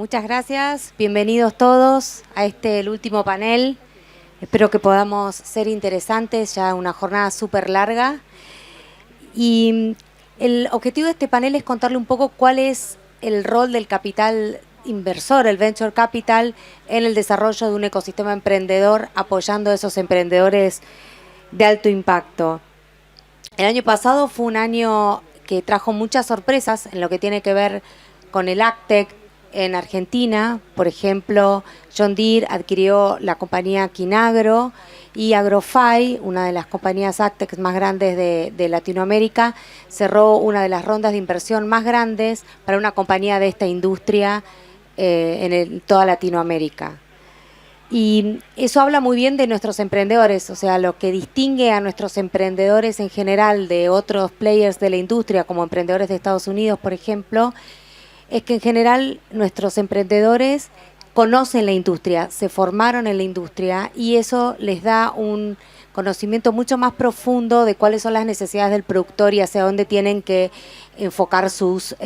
Muchas gracias, bienvenidos todos a el último panel. Espero que podamos ser interesantes, ya una jornada súper larga. Y el objetivo de este panel es contarle un poco cuál es el rol del capital inversor, el venture capital, en el desarrollo de un ecosistema emprendedor, apoyando a esos emprendedores de alto impacto. El año pasado fue un año que trajo muchas sorpresas en lo que tiene que ver con el AgTech en Argentina. Por ejemplo, John Deere adquirió la compañía Quinagro y Agrofy, una de las compañías AgTech más grandes de Latinoamérica, cerró una de las rondas de inversión más grandes para una compañía de esta industria en toda Latinoamérica. Y eso habla muy bien de nuestros emprendedores, o sea, lo que distingue a nuestros emprendedores en general de otros players de la industria, como emprendedores de Estados Unidos, por ejemplo, es que en general nuestros emprendedores conocen la industria, se formaron en la industria y eso les da un conocimiento mucho más profundo de cuáles son las necesidades del productor y hacia dónde tienen que enfocar sus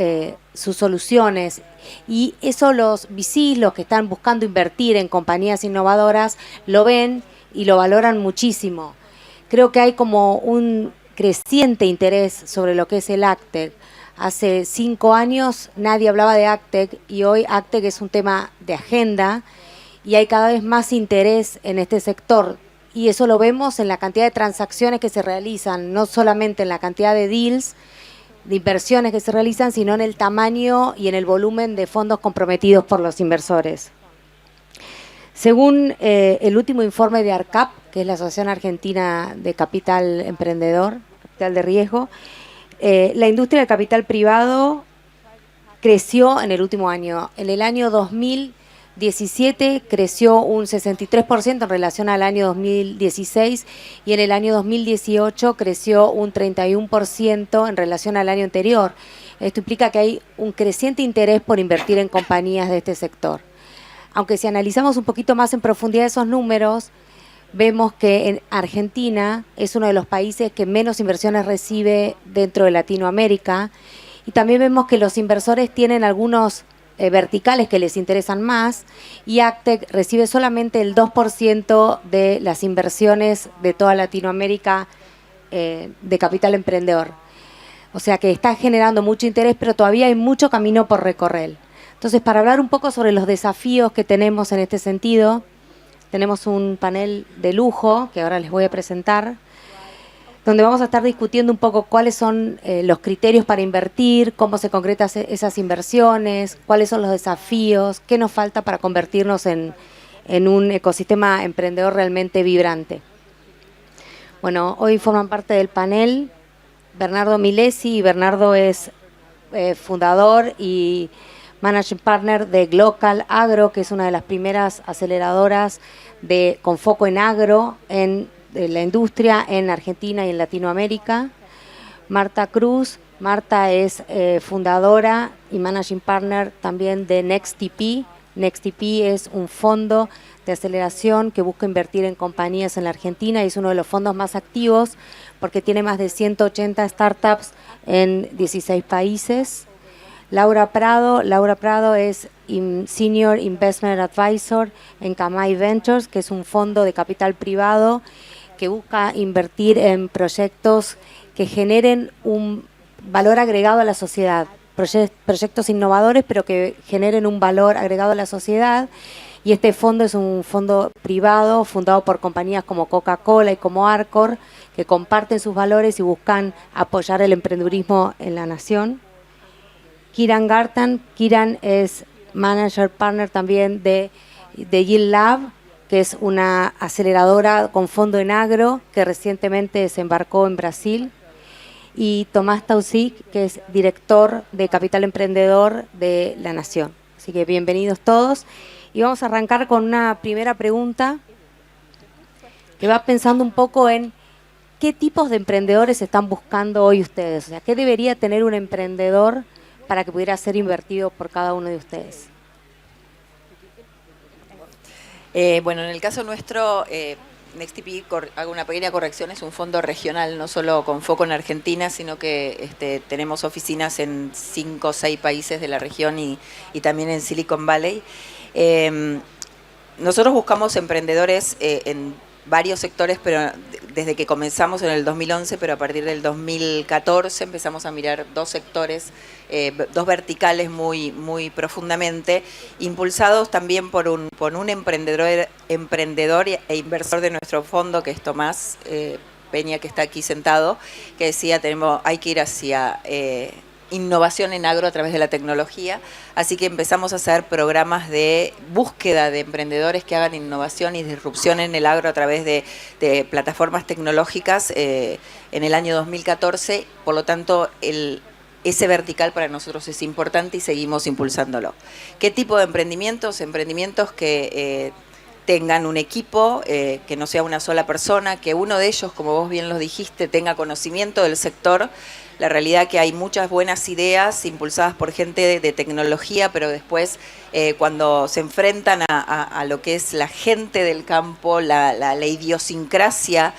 soluciones. Y eso los VCs, los que están buscando invertir en compañías innovadoras, lo ven y lo valoran muchísimo. Creo que hay como un creciente interés sobre lo que es el AgTech. Hace 5 años nadie hablaba de AgTech y hoy AgTech es un tema de agenda y hay cada vez más interés en este sector. Y eso lo vemos en la cantidad de transacciones que se realizan, no solamente en la cantidad de deals, de inversiones que se realizan, sino en el tamaño y en el volumen de fondos comprometidos por los inversores. Según el último informe de ARCAP, que es la Asociación Argentina de Capital Emprendedor, Capital de Riesgo, la industria del capital privado creció en el último año. En el año 2017 creció un 63% en relación al año 2016 y en el año 2018 creció un 31% en relación al año anterior. Esto implica que hay un creciente interés por invertir en compañías de este sector. Aunque si analizamos un poquito más en profundidad esos números, vemos que en Argentina es uno de los países que menos inversiones recibe dentro de Latinoamérica y también vemos que los inversores tienen algunos verticales que les interesan más y AgTech recibe solamente el 2% de las inversiones de toda Latinoamérica de capital emprendedor. O sea que está generando mucho interés, pero todavía hay mucho camino por recorrer. Entonces, para hablar un poco sobre los desafíos que tenemos en este sentido, tenemos un panel de lujo que ahora les voy a presentar, donde vamos a estar discutiendo un poco cuáles son los criterios para invertir, cómo se concretan esas inversiones, cuáles son los desafíos, qué nos falta para convertirnos en un ecosistema emprendedor realmente vibrante. Bueno, hoy forman parte del panel Bernardo Milesi, y Bernardo es fundador y Managing Partner de Glocal Agro, que es una de las primeras aceleradoras con foco en agro, en la industria en Argentina y en Latinoamérica. Marta Cruz. Marta es fundadora y Managing Partner también de NextTP. NextTP es un fondo de aceleración que busca invertir en compañías en la Argentina y es uno de los fondos más activos porque tiene más de 180 startups en 16 países. Laura Prado es Senior Investment Advisor en Camay Ventures, que es un fondo de capital privado que busca invertir en proyectos que generen un valor agregado a la sociedad, proyectos innovadores pero que generen un valor agregado a la sociedad. Y este fondo es un fondo privado fundado por compañías como Coca-Cola y como Arcor, que comparten sus valores y buscan apoyar el emprendedurismo en la nación. Kiran Gartan. Kiran es Manager Partner también de Yield Lab, que es una aceleradora con fondo en agro que recientemente desembarcó en Brasil. Y Tomás Tausig, que es director de Capital Emprendedor de La Nación. Así que bienvenidos todos. Y vamos a arrancar con una primera pregunta que va pensando un poco en qué tipos de emprendedores están buscando hoy ustedes. O sea, ¿qué debería tener un emprendedor para que pudiera ser invertido por cada uno de ustedes? Bueno, en el caso nuestro, NextTP, hago una pequeña corrección, es un fondo regional, no solo con foco en Argentina, sino que tenemos oficinas en 5 o 6 países de la región y también en Silicon Valley. Nosotros buscamos emprendedores en varios sectores, pero desde que comenzamos en el 2011, pero a partir del 2014 empezamos a mirar 2 sectores, 2 verticales muy profundamente, impulsados también por un emprendedor e inversor de nuestro fondo, que es Tomás Peña, que está aquí sentado, que decía, hay que ir hacia innovación en agro a través de la tecnología, así que empezamos a hacer programas de búsqueda de emprendedores que hagan innovación y disrupción en el agro a través de plataformas tecnológicas en el año 2014, por lo tanto ese vertical para nosotros es importante y seguimos impulsándolo. ¿Qué tipo de emprendimientos? Emprendimientos que tengan un equipo, que no sea una sola persona, que uno de ellos, como vos bien lo dijiste, tenga conocimiento del sector. La realidad es que hay muchas buenas ideas impulsadas por gente de tecnología, pero después cuando se enfrentan a lo que es la gente del campo, la idiosincrasia,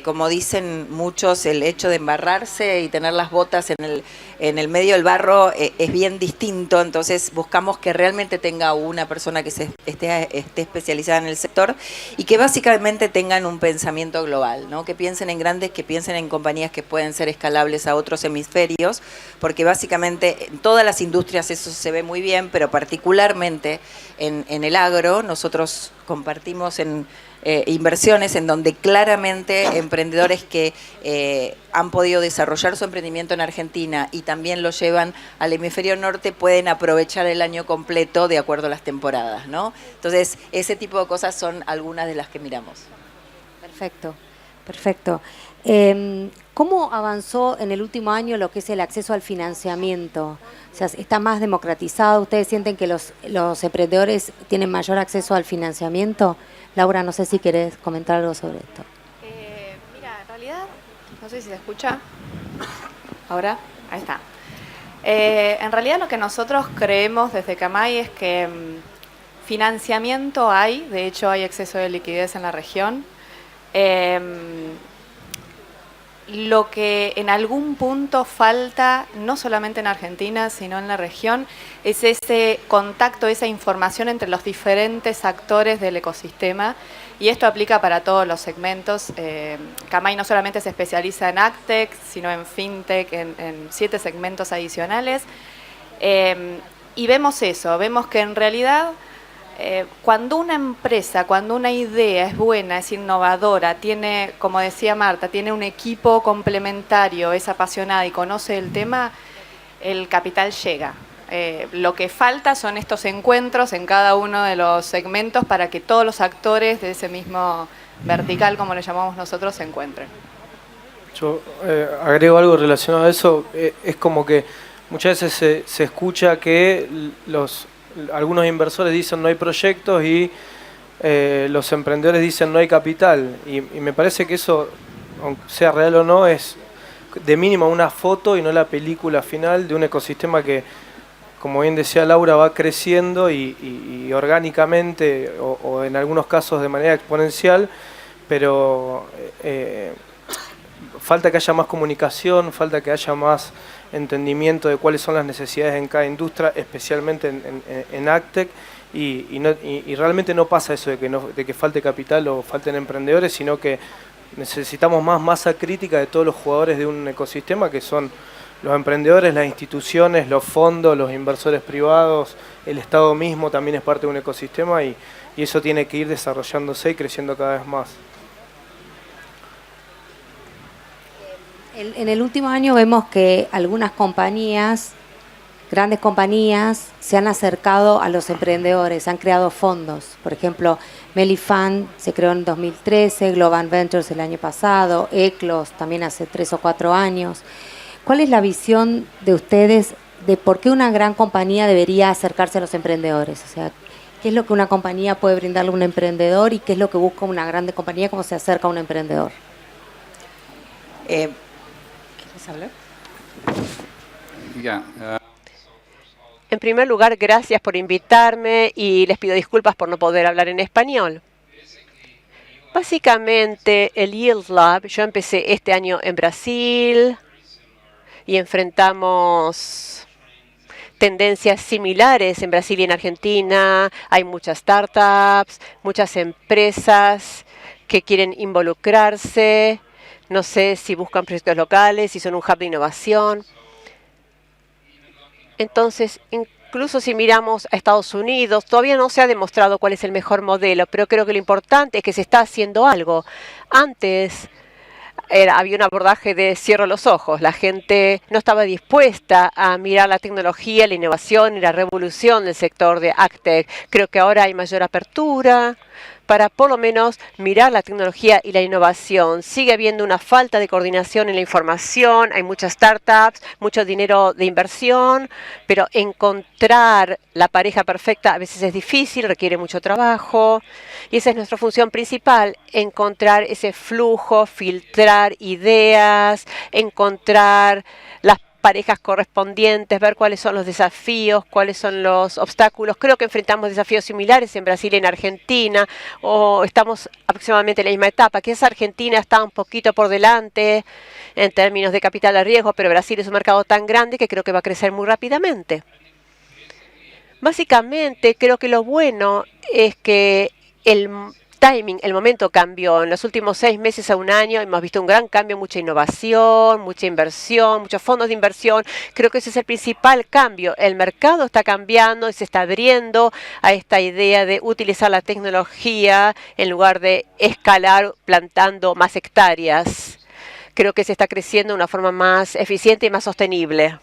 como dicen muchos, el hecho de embarrarse y tener las botas en el medio del barro es bien distinto. Entonces buscamos que realmente tenga una persona que esté especializada en el sector y que básicamente tengan un pensamiento global, ¿no? Que piensen en grandes, que piensen en compañías que pueden ser escalables a otros hemisferios, porque básicamente en todas las industrias eso se ve muy bien, pero particularmente en el agro nosotros compartimos en inversiones en donde claramente emprendedores que han podido desarrollar su emprendimiento en Argentina y también lo llevan al hemisferio norte pueden aprovechar el año completo de acuerdo a las temporadas, ¿no? Entonces, ese tipo de cosas son algunas de las que miramos. Perfecto, perfecto. ¿Cómo avanzó en el último año lo que es el acceso al financiamiento? O sea, ¿está más democratizado? ¿Ustedes sienten que los emprendedores tienen mayor acceso al financiamiento? Laura, no sé si querés comentar algo sobre esto. Mira, en realidad, no sé si se escucha. ¿Ahora? Ahí está. En realidad lo que nosotros creemos desde Camay es que financiamiento hay, de hecho hay exceso de liquidez en la región. Lo que en algún punto falta, no solamente en Argentina, sino en la región, es ese contacto, esa información entre los diferentes actores del ecosistema, y esto aplica para todos los segmentos. Camay no solamente se especializa en AgTech, sino en FinTech, en 7 segmentos adicionales, y vemos eso, vemos que en realidad cuando una empresa, cuando una idea es buena, es innovadora, tiene, como decía Marta, tiene un equipo complementario, es apasionada y conoce el tema, el capital llega. Lo que falta son estos encuentros en cada uno de los segmentos para que todos los actores de ese mismo vertical, como le llamamos nosotros, se encuentren. Yo agrego algo relacionado a eso. Es como que muchas veces se escucha que algunos inversores dicen no hay proyectos y los emprendedores dicen no hay capital. Y me parece que eso, aunque sea real o no, es de mínimo una foto y no la película final de un ecosistema que, como bien decía Laura, va creciendo y orgánicamente o en algunos casos de manera exponencial, pero falta que haya más comunicación, falta que haya más entendimiento de cuáles son las necesidades en cada industria, especialmente en AgTech, y realmente no pasa eso de que falte capital o falten emprendedores, sino que necesitamos más masa crítica de todos los jugadores de un ecosistema, que son los emprendedores, las instituciones, los fondos, los inversores privados, el Estado mismo también es parte de un ecosistema, y eso tiene que ir desarrollándose y creciendo cada vez más. En el último año vemos que algunas compañías, grandes compañías, se han acercado a los emprendedores, han creado fondos. Por ejemplo, Melifund se creó en 2013, Global Ventures el año pasado, Eclos también hace 3 o 4 años. ¿Cuál es la visión de ustedes de por qué una gran compañía debería acercarse a los emprendedores? O sea, ¿qué es lo que una compañía puede brindarle a un emprendedor y qué es lo que busca una grande compañía, cómo se acerca a un emprendedor? ¿Quieres hablar? En primer lugar, gracias por invitarme y les pido disculpas por no poder hablar en español. Básicamente, el Yield Lab, yo empecé este año en Brasil y enfrentamos tendencias similares en Brasil y en Argentina. Hay muchas startups, muchas empresas que quieren involucrarse. No sé si buscan proyectos locales, si son un hub de innovación. Entonces, incluso si miramos a Estados Unidos, todavía no se ha demostrado cuál es el mejor modelo, pero creo que lo importante es que se está haciendo algo. Antes había un abordaje de cierro los ojos. La gente no estaba dispuesta a mirar la tecnología, la innovación y la revolución del sector de AgTech. Creo que ahora hay mayor apertura para por lo menos mirar la tecnología y la innovación. Sigue habiendo una falta de coordinación en la información, hay muchas startups, mucho dinero de inversión, pero encontrar la pareja perfecta a veces es difícil, requiere mucho trabajo, y esa es nuestra función principal, encontrar ese flujo, filtrar ideas, encontrar las parejas correspondientes, ver cuáles son los desafíos, cuáles son los obstáculos. Creo que enfrentamos desafíos similares en Brasil y en Argentina, o estamos aproximadamente en la misma etapa. Quizás Argentina está un poquito por delante en términos de capital de riesgo, pero Brasil es un mercado tan grande que creo que va a crecer muy rápidamente. Básicamente, creo que lo bueno es que el timing, el momento cambió. En los últimos 6 meses a un año hemos visto un gran cambio, mucha innovación, mucha inversión, muchos fondos de inversión. Creo que ese es el principal cambio. El mercado está cambiando y se está abriendo a esta idea de utilizar la tecnología en lugar de escalar plantando más hectáreas. Creo que se está creciendo de una forma más eficiente y más sostenible.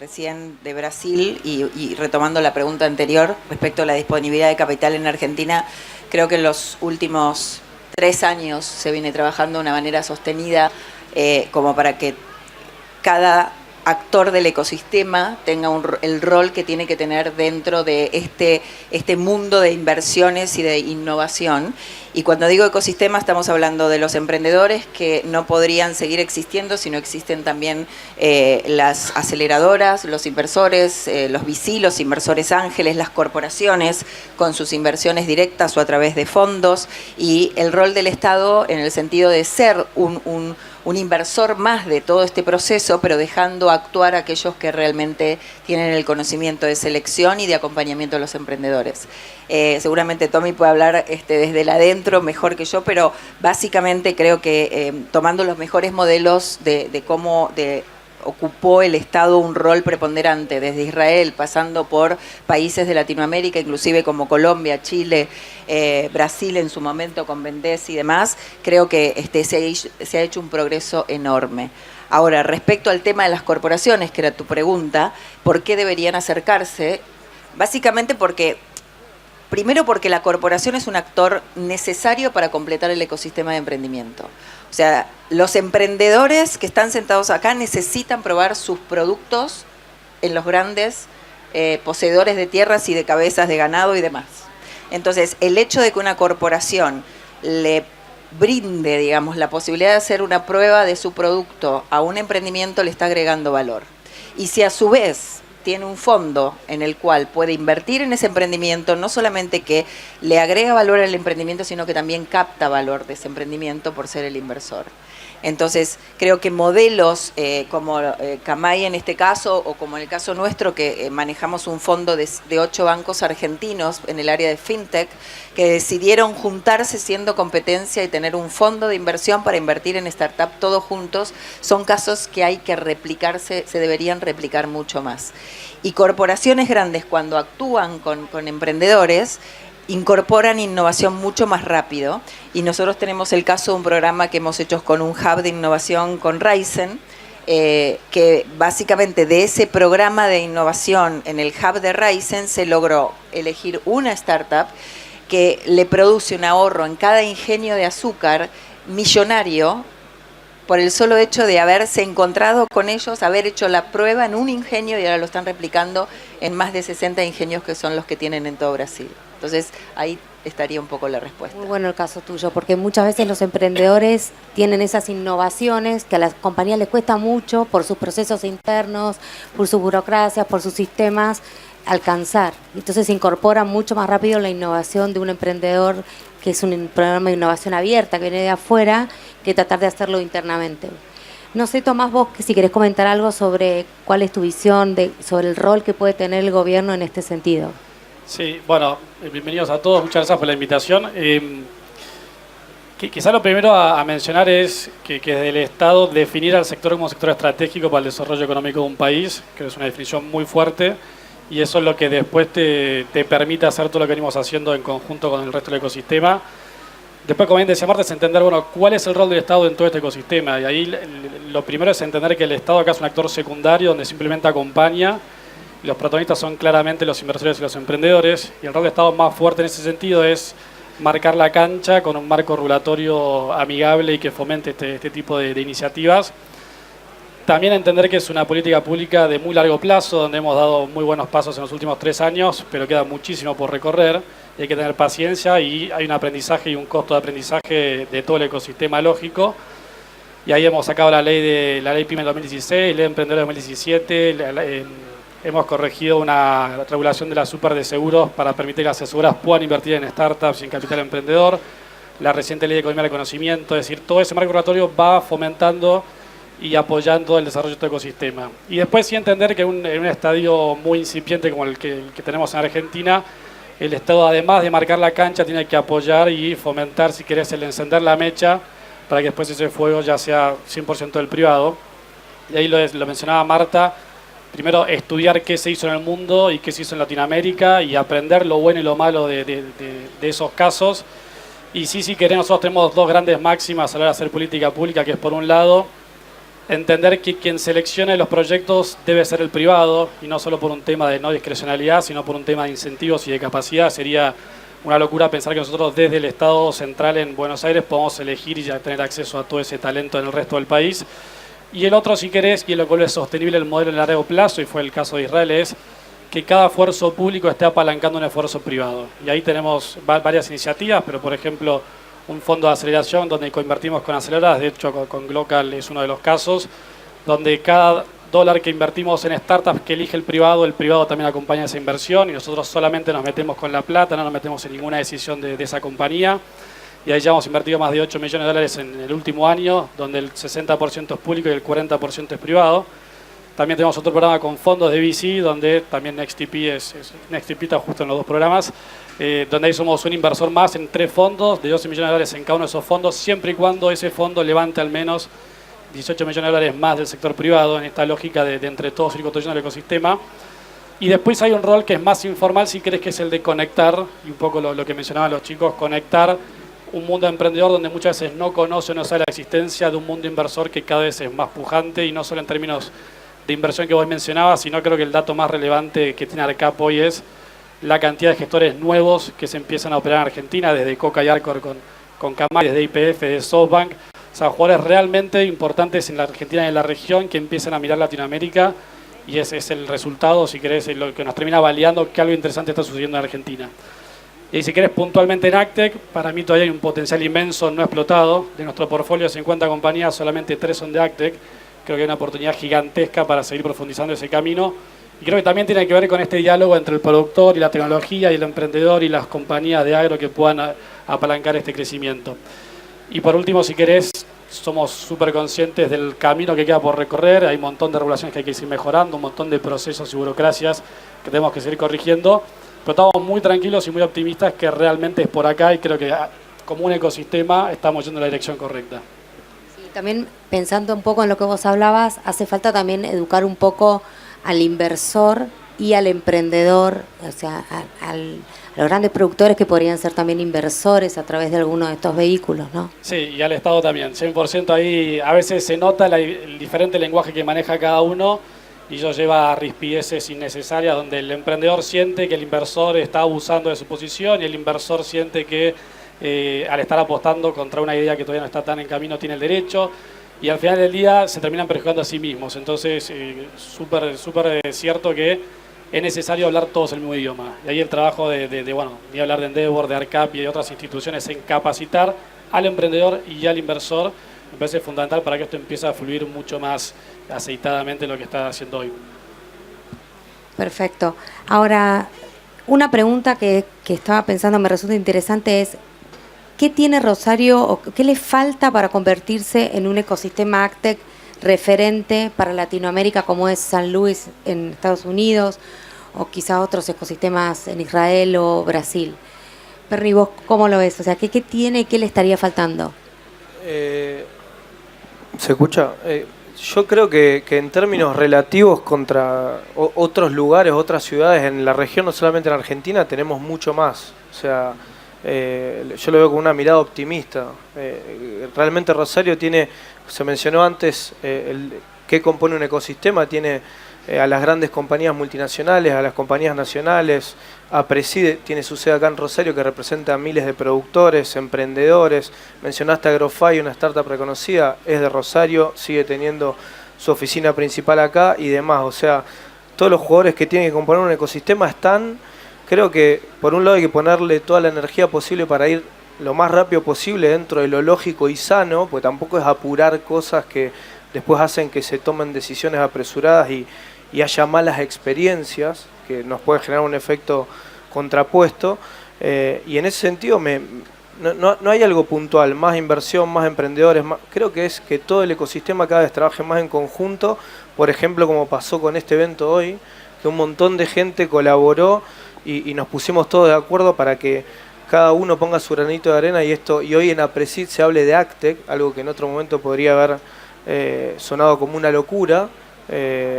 Recién de Brasil y retomando la pregunta anterior respecto a la disponibilidad de capital en Argentina, creo que en los últimos 3 años se viene trabajando de una manera sostenida como para que cada actor del ecosistema tenga el rol que tiene que tener dentro de este mundo de inversiones y de innovación. Y cuando digo ecosistema estamos hablando de los emprendedores que no podrían seguir existiendo si no existen también las aceleradoras, los inversores, los VC, los inversores ángeles, las corporaciones con sus inversiones directas o a través de fondos, y el rol del Estado en el sentido de ser un inversor más de todo este proceso, pero dejando actuar a aquellos que realmente tienen el conocimiento de selección y de acompañamiento a los emprendedores. Seguramente Tommy puede hablar desde el adentro mejor que yo, pero básicamente creo que tomando los mejores modelos de cómo ocupó el Estado un rol preponderante, desde Israel, pasando por países de Latinoamérica, inclusive como Colombia, Chile, Brasil en su momento con Vendes y demás, creo que se ha hecho un progreso enorme. Ahora, respecto al tema de las corporaciones, que era tu pregunta, ¿por qué deberían acercarse? Básicamente primero porque la corporación es un actor necesario para completar el ecosistema de emprendimiento. O sea, los emprendedores que están sentados acá necesitan probar sus productos en los grandes poseedores de tierras y de cabezas de ganado y demás. Entonces, el hecho de que una corporación le brinde, digamos, la posibilidad de hacer una prueba de su producto a un emprendimiento le está agregando valor. Y si a su vez tiene un fondo en el cual puede invertir en ese emprendimiento, no solamente que le agrega valor al emprendimiento, sino que también capta valor de ese emprendimiento por ser el inversor. Entonces, creo que modelos como Camay en este caso, o como en el caso nuestro, que manejamos un fondo de 8 bancos argentinos en el área de FinTech, que decidieron juntarse siendo competencia y tener un fondo de inversión para invertir en startup todos juntos, son casos que hay que replicarse, se deberían replicar mucho más. Y corporaciones grandes, cuando actúan con emprendedores, incorporan innovación mucho más rápido, y nosotros tenemos el caso de un programa que hemos hecho con un hub de innovación con Raizen, que básicamente de ese programa de innovación en el hub de Raizen se logró elegir una startup que le produce un ahorro en cada ingenio de azúcar millonario por el solo hecho de haberse encontrado con ellos, haber hecho la prueba en un ingenio, y ahora lo están replicando en más de 60 ingenios que son los que tienen en todo Brasil. Entonces, ahí estaría un poco la respuesta. Muy bueno el caso tuyo, porque muchas veces los emprendedores tienen esas innovaciones que a las compañías les cuesta mucho por sus procesos internos, por su burocracia, por sus sistemas. alcanzar. Entonces se incorpora mucho más rápido la innovación de un emprendedor que es un programa de innovación abierta, que viene de afuera, que tratar de hacerlo internamente. No sé, Tomás, vos si querés comentar algo sobre cuál es tu visión sobre el rol que puede tener el gobierno en este sentido. Sí, bueno, bienvenidos a todos, muchas gracias por la invitación. Quizá lo primero a mencionar es que desde el Estado definir al sector como sector estratégico para el desarrollo económico de un país, que es una definición muy fuerte, y eso es lo que después te permite hacer todo lo que venimos haciendo en conjunto con el resto del ecosistema. Después, como bien decía Marta, es entender, bueno, cuál es el rol del Estado en todo este ecosistema. Y ahí lo primero es entender que el Estado acá es un actor secundario donde simplemente acompaña. Y los protagonistas son claramente los inversores y los emprendedores. Y el rol del Estado más fuerte en ese sentido es marcar la cancha con un marco regulatorio amigable y que fomente este tipo de iniciativas. También entender que es una política pública de muy largo plazo, donde hemos dado muy buenos pasos en los últimos 3 años, pero queda muchísimo por recorrer. Y hay que tener paciencia y hay un aprendizaje y un costo de aprendizaje de todo el ecosistema lógico. Y ahí hemos sacado la ley PYME 2016, ley de Emprendedores 2017, hemos corregido una regulación de la super de seguros para permitir que las aseguras puedan invertir en startups y en capital emprendedor, la reciente ley de economía del conocimiento, es decir, todo ese marco regulatorio va fomentando y apoyando el desarrollo de este ecosistema. Y después sí entender que en un estadio muy incipiente como el que tenemos en Argentina, el Estado, además de marcar la cancha, tiene que apoyar y fomentar, si querés, el encender la mecha para que después ese fuego ya sea 100% del privado. Y ahí lo mencionaba Marta, primero estudiar qué se hizo en el mundo y qué se hizo en Latinoamérica y aprender lo bueno y lo malo de esos casos. Y sí, si querés, nosotros tenemos 2 grandes máximas a la hora de hacer política pública, que es por un lado, entender que quien seleccione los proyectos debe ser el privado y no solo por un tema de no discrecionalidad, sino por un tema de incentivos y de capacidad. Sería una locura pensar que nosotros desde el Estado central en Buenos Aires podemos elegir y ya tener acceso a todo ese talento en el resto del país. Y el otro, si querés, y lo cual es sostenible el modelo en largo plazo, y fue el caso de Israel, es que cada esfuerzo público esté apalancando un esfuerzo privado. Y ahí tenemos varias iniciativas, pero por ejemplo, un fondo de aceleración donde coinvertimos con aceleradoras, de hecho con Glocal es uno de los casos, donde cada dólar que invertimos en startups que elige el privado también acompaña esa inversión y nosotros solamente nos metemos con la plata, no nos metemos en ninguna decisión de esa compañía. Y ahí ya hemos invertido más de 8 millones de dólares en el último año, donde el 60% es público y el 40% es privado. También tenemos otro programa con fondos de VC, donde también NextTP está justo en los 2 programas, donde ahí somos un inversor más en 3 fondos de 12 millones de dólares en cada uno de esos fondos, siempre y cuando ese fondo levante al menos 18 millones de dólares más del sector privado, en esta lógica de entre todos ir construyendo el ecosistema. Y después hay un rol que es más informal, si querés, que es el de conectar, y un poco lo que mencionaban los chicos, conectar un mundo emprendedor donde muchas veces no conoce o no sabe la existencia de un mundo inversor que cada vez es más pujante, y no solo en términos de inversión que vos mencionabas, sino creo que el dato más relevante que tiene ARCAP hoy es la cantidad de gestores nuevos que se empiezan a operar en Argentina, desde Coca y Arcor con Camay, desde YPF, de SoftBank, o sea, jugadores realmente importantes en la Argentina y en la región que empiezan a mirar Latinoamérica, y ese es el resultado, si querés, lo que nos termina validando que algo interesante está sucediendo en Argentina. Y si querés puntualmente en Actec, para mí todavía hay un potencial inmenso no explotado. De nuestro portfolio de 50 compañías, solamente 3 son de Actec. Creo que hay una oportunidad gigantesca para seguir profundizando ese camino. Y creo que también tiene que ver con este diálogo entre el productor y la tecnología y el emprendedor y las compañías de agro que puedan apalancar este crecimiento. Y por último, si querés, somos súper conscientes del camino que queda por recorrer. Hay un montón de regulaciones que hay que ir mejorando, un montón de procesos y burocracias que tenemos que seguir corrigiendo. Pero estamos muy tranquilos y muy optimistas que realmente es por acá y creo que como un ecosistema estamos yendo en la dirección correcta. Sí, también pensando un poco en lo que vos hablabas, hace falta también educar un poco al inversor y al emprendedor, o sea, a los grandes productores que podrían ser también inversores a través de alguno de estos vehículos, ¿no? Sí, y al Estado también, 100% ahí. A veces se nota el diferente lenguaje que maneja cada uno y eso lleva a rispideces innecesarias donde el emprendedor siente que el inversor está abusando de su posición y el inversor siente que al estar apostando contra una idea que todavía no está tan en camino tiene el derecho, y al final del día se terminan perjudicando a sí mismos. Entonces, súper cierto que es necesario hablar todos el mismo idioma. Y ahí el trabajo bueno, ni hablar de Endeavor, de ARCAP y de otras instituciones en capacitar al emprendedor y al inversor, me parece fundamental para que esto empiece a fluir mucho más aceitadamente lo que está haciendo hoy. Perfecto. Ahora, una pregunta que estaba pensando, me resulta interesante es, ¿qué tiene Rosario o qué le falta para convertirse en un ecosistema AgTech referente para Latinoamérica como es San Luis en Estados Unidos o quizá otros ecosistemas en Israel o Brasil? Perry, ¿vos cómo lo ves? O sea, ¿qué tiene y qué le estaría faltando? ¿Se escucha? Yo creo que en términos relativos contra otros lugares, otras ciudades en la región, no solamente en Argentina, tenemos mucho más. O sea, yo lo veo con una mirada optimista. Realmente Rosario tiene, se mencionó antes, qué compone un ecosistema, tiene a las grandes compañías multinacionales, a las compañías nacionales, Preside tiene su sede acá en Rosario que representa a miles de productores, emprendedores. Mencionaste Agrofy, una startup reconocida, es de Rosario, sigue teniendo su oficina principal acá y demás. O sea, todos los jugadores que tienen que componer un ecosistema están. Creo que por un lado hay que ponerle toda la energía posible para ir lo más rápido posible dentro de lo lógico y sano, pues tampoco es apurar cosas que después hacen que se tomen decisiones apresuradas y haya malas experiencias, que nos puede generar un efecto contrapuesto. Y en ese sentido no hay algo puntual, más inversión, más emprendedores, creo que es que todo el ecosistema cada vez trabaje más en conjunto, por ejemplo como pasó con este evento hoy, que un montón de gente colaboró y nos pusimos todos de acuerdo para que cada uno ponga su granito de arena y hoy en Apresid se hable de AgTech, algo que en otro momento podría haber sonado como una locura.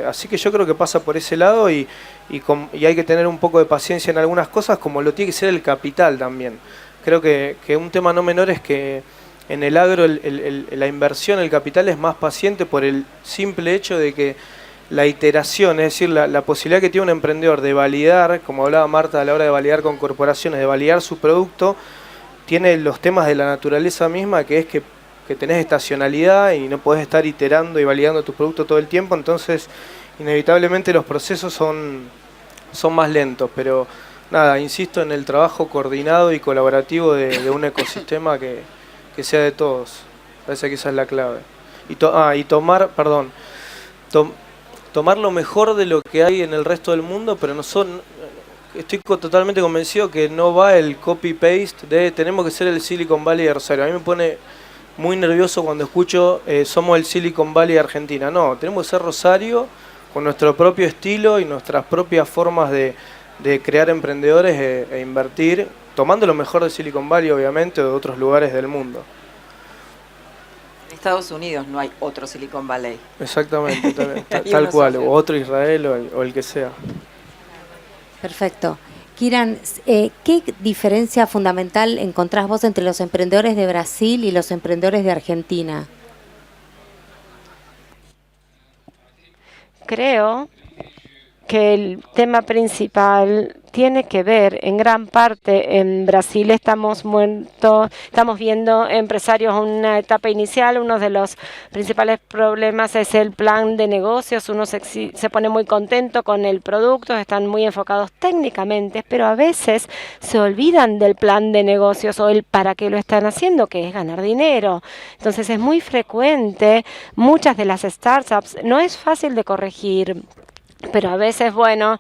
Así que yo creo que pasa por ese lado y hay que tener un poco de paciencia en algunas cosas, como lo tiene que ser el capital también. Creo que un tema no menor es que en el agro la inversión, el capital es más paciente por el simple hecho de que la iteración, es decir, la posibilidad que tiene un emprendedor de validar, como hablaba Marta a la hora de validar con corporaciones, de validar su producto, tiene los temas de la naturaleza misma, que es que tenés estacionalidad y no podés estar iterando y validando tu producto todo el tiempo, entonces inevitablemente los procesos son más lentos, pero nada, insisto en el trabajo coordinado y colaborativo de un ecosistema que sea de todos. Parece que esa es la clave. Tomar lo mejor de lo que hay en el resto del mundo, pero estoy totalmente convencido que no va el copy-paste de tenemos que ser el Silicon Valley de Rosario. A mí me pone muy nervioso cuando escucho somos el Silicon Valley de Argentina. No, tenemos que ser Rosario con nuestro propio estilo y nuestras propias formas de crear emprendedores e invertir, tomando lo mejor de Silicon Valley, obviamente, o de otros lugares del mundo. En Estados Unidos no hay otro Silicon Valley. Exactamente, tal cual, o otro Israel o el que sea. Perfecto. Kiran, ¿qué diferencia fundamental encontrás vos entre los emprendedores de Brasil y los emprendedores de Argentina? Creo que el tema principal tiene que ver en gran parte en Brasil. Estamos viendo empresarios en una etapa inicial. Uno de los principales problemas es el plan de negocios. Uno se pone muy contento con el producto, están muy enfocados técnicamente, pero a veces se olvidan del plan de negocios o el para qué lo están haciendo, que es ganar dinero. Entonces es muy frecuente, muchas de las startups, no es fácil de corregir, pero a veces, bueno,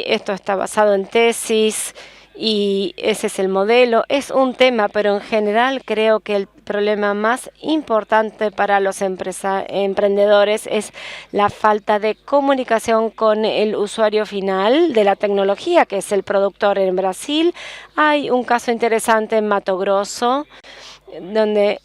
esto está basado en tesis y ese es el modelo. Es un tema, pero en general creo que el problema más importante para los emprendedores es la falta de comunicación con el usuario final de la tecnología, que es el productor en Brasil. Hay un caso interesante en Mato Grosso, donde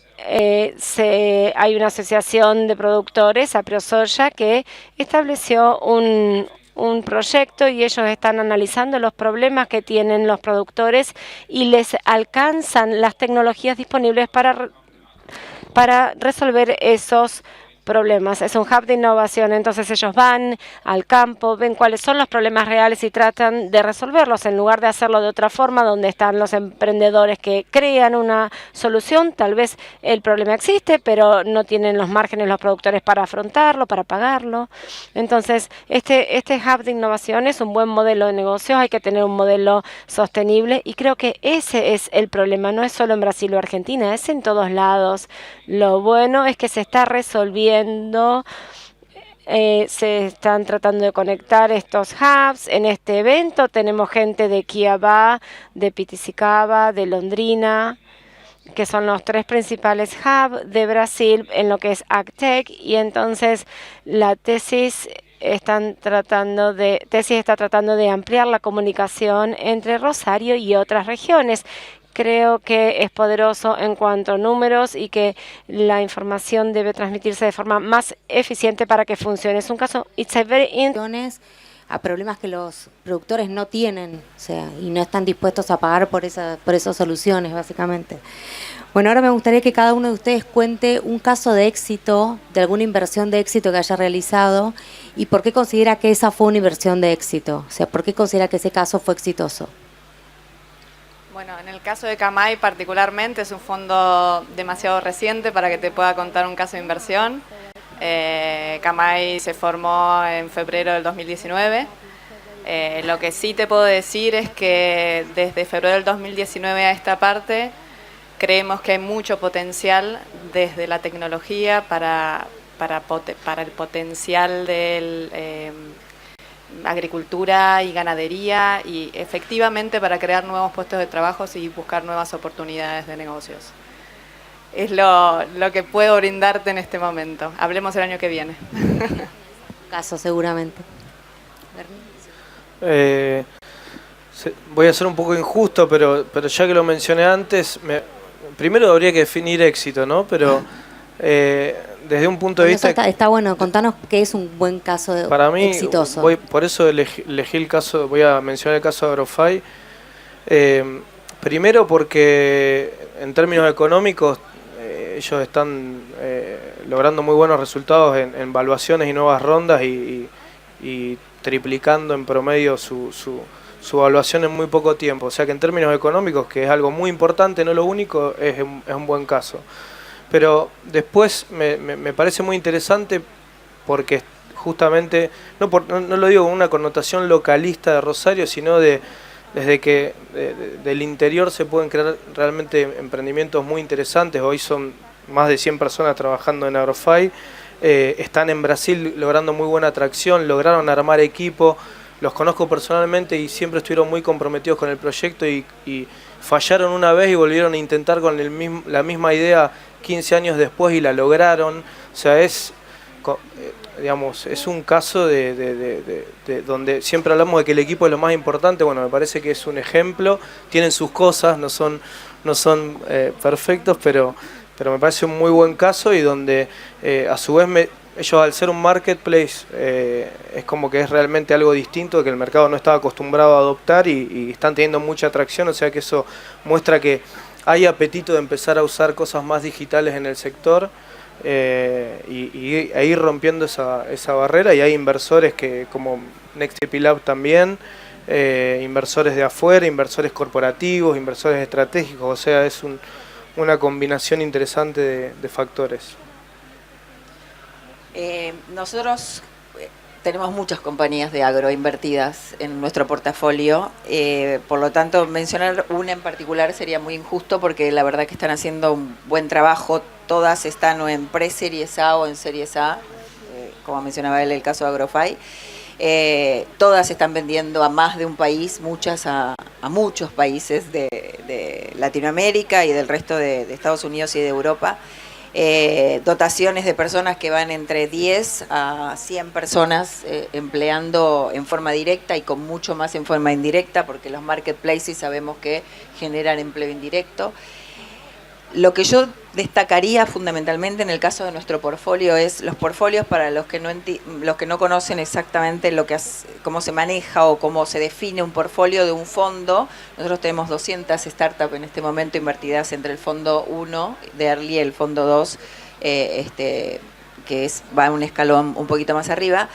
hay una asociación de productores, AproSoja, que estableció un proyecto y ellos están analizando los problemas que tienen los productores y les alcanzan las tecnologías disponibles para resolver esos problemas. Es un hub de innovación, entonces ellos van al campo, ven cuáles son los problemas reales y tratan de resolverlos en lugar de hacerlo de otra forma, donde están los emprendedores que crean una solución. Tal vez el problema existe, pero no tienen los márgenes los productores para afrontarlo, para pagarlo. Entonces, este hub de innovación es un buen modelo de negocios, hay que tener un modelo sostenible y creo que ese es el problema, no es solo en Brasil o Argentina, es en todos lados. Lo bueno es que se está resolviendo se están tratando de conectar estos hubs. En este evento tenemos gente de Cuiabá, de Piracicaba, de Londrina, que son los 3 principales hubs de Brasil en lo que es AgTech, y entonces la tesis está tratando de ampliar la comunicación entre Rosario y otras regiones. Creo que es poderoso en cuanto a números y que la información debe transmitirse de forma más eficiente para que funcione. Es un caso, a problemas que los productores no tienen, o sea, y no están dispuestos a pagar por esas soluciones, básicamente. Bueno, ahora me gustaría que cada uno de ustedes cuente un caso de éxito, de alguna inversión de éxito que haya realizado, y por qué considera que esa fue una inversión de éxito, o sea, por qué considera que ese caso fue exitoso. Bueno, en el caso de Camay particularmente es un fondo demasiado reciente para que te pueda contar un caso de inversión. Camay se formó en febrero del 2019. Lo que sí te puedo decir es que desde febrero del 2019 a esta parte creemos que hay mucho potencial desde la tecnología para el potencial del agricultura y ganadería, y efectivamente para crear nuevos puestos de trabajo y buscar nuevas oportunidades de negocios. Es lo que puedo brindarte en este momento. Hablemos el año que viene. Caso seguramente. Voy a ser un poco injusto, pero ya que lo mencioné antes, primero habría que definir éxito, ¿no? Pero desde un punto de vista... Está bueno, contanos qué es un buen caso para mí, exitoso. Por eso elegí el caso, voy a mencionar el caso de Agrofy. Primero porque en términos económicos ellos están logrando muy buenos resultados en valuaciones y nuevas rondas y triplicando en promedio su evaluación en muy poco tiempo. O sea que en términos económicos, que es algo muy importante, no lo único, es un buen caso. Pero después me parece muy interesante porque justamente, no lo digo con una connotación localista de Rosario, sino desde que del interior se pueden crear realmente emprendimientos muy interesantes. Hoy son más de 100 personas trabajando en Agrofy. Están en Brasil logrando muy buena atracción, lograron armar equipo. Los conozco personalmente y siempre estuvieron muy comprometidos con el proyecto y fallaron una vez y volvieron a intentar con la misma idea 15 años después y la lograron. O sea, es un caso de donde siempre hablamos de que el equipo es lo más importante. Bueno, me parece que es un ejemplo. Tienen sus cosas, no son perfectos, pero me parece un muy buen caso y donde a su vez ellos, al ser un marketplace, es como que es realmente algo distinto que el mercado no estaba acostumbrado a adoptar y están teniendo mucha atracción. O sea que eso muestra que hay apetito de empezar a usar cosas más digitales en el sector y a ir rompiendo esa barrera, y hay inversores como NextTP Lab también, inversores de afuera, inversores corporativos, inversores estratégicos. O sea, es una combinación interesante de factores. Nosotros tenemos muchas compañías de agro invertidas en nuestro portafolio, por lo tanto mencionar una en particular sería muy injusto porque la verdad que están haciendo un buen trabajo. Todas están o en pre-series A o en series A, como mencionaba él, el caso de Agrofy. Todas están vendiendo a más de un país, muchas a muchos países de Latinoamérica y del resto de Estados Unidos y de Europa. Dotaciones de personas que van entre 10 a 100 personas empleando en forma directa y con mucho más en forma indirecta, porque los marketplaces sabemos que generan empleo indirecto. Lo que yo destacaría fundamentalmente en el caso de nuestro portfolio es los portfolios, para los que no conocen exactamente cómo se maneja o cómo se define un portfolio de un fondo. Nosotros tenemos 200 startups en este momento invertidas entre el fondo 1 de Early y el fondo 2, que va a un escalón un poquito más arriba.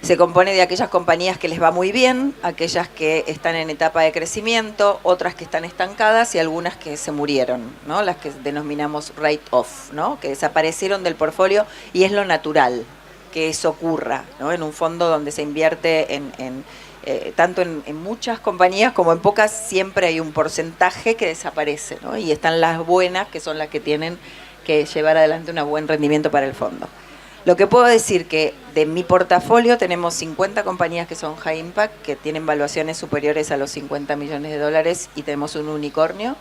Se compone de aquellas compañías que les va muy bien, aquellas que están en etapa de crecimiento, otras que están estancadas y algunas que se murieron, ¿no? Las que denominamos write-off, ¿no? Que desaparecieron del portfolio, y es lo natural que eso ocurra, ¿no? En un fondo donde se invierte tanto en muchas compañías como en pocas, siempre hay un porcentaje que desaparece, ¿no? Y están las buenas, que son las que tienen que llevar adelante un buen rendimiento para el fondo. Lo que puedo decir que de mi portafolio tenemos 50 compañías que son high impact, que tienen valuaciones superiores a los 50 millones de dólares y tenemos un unicornio,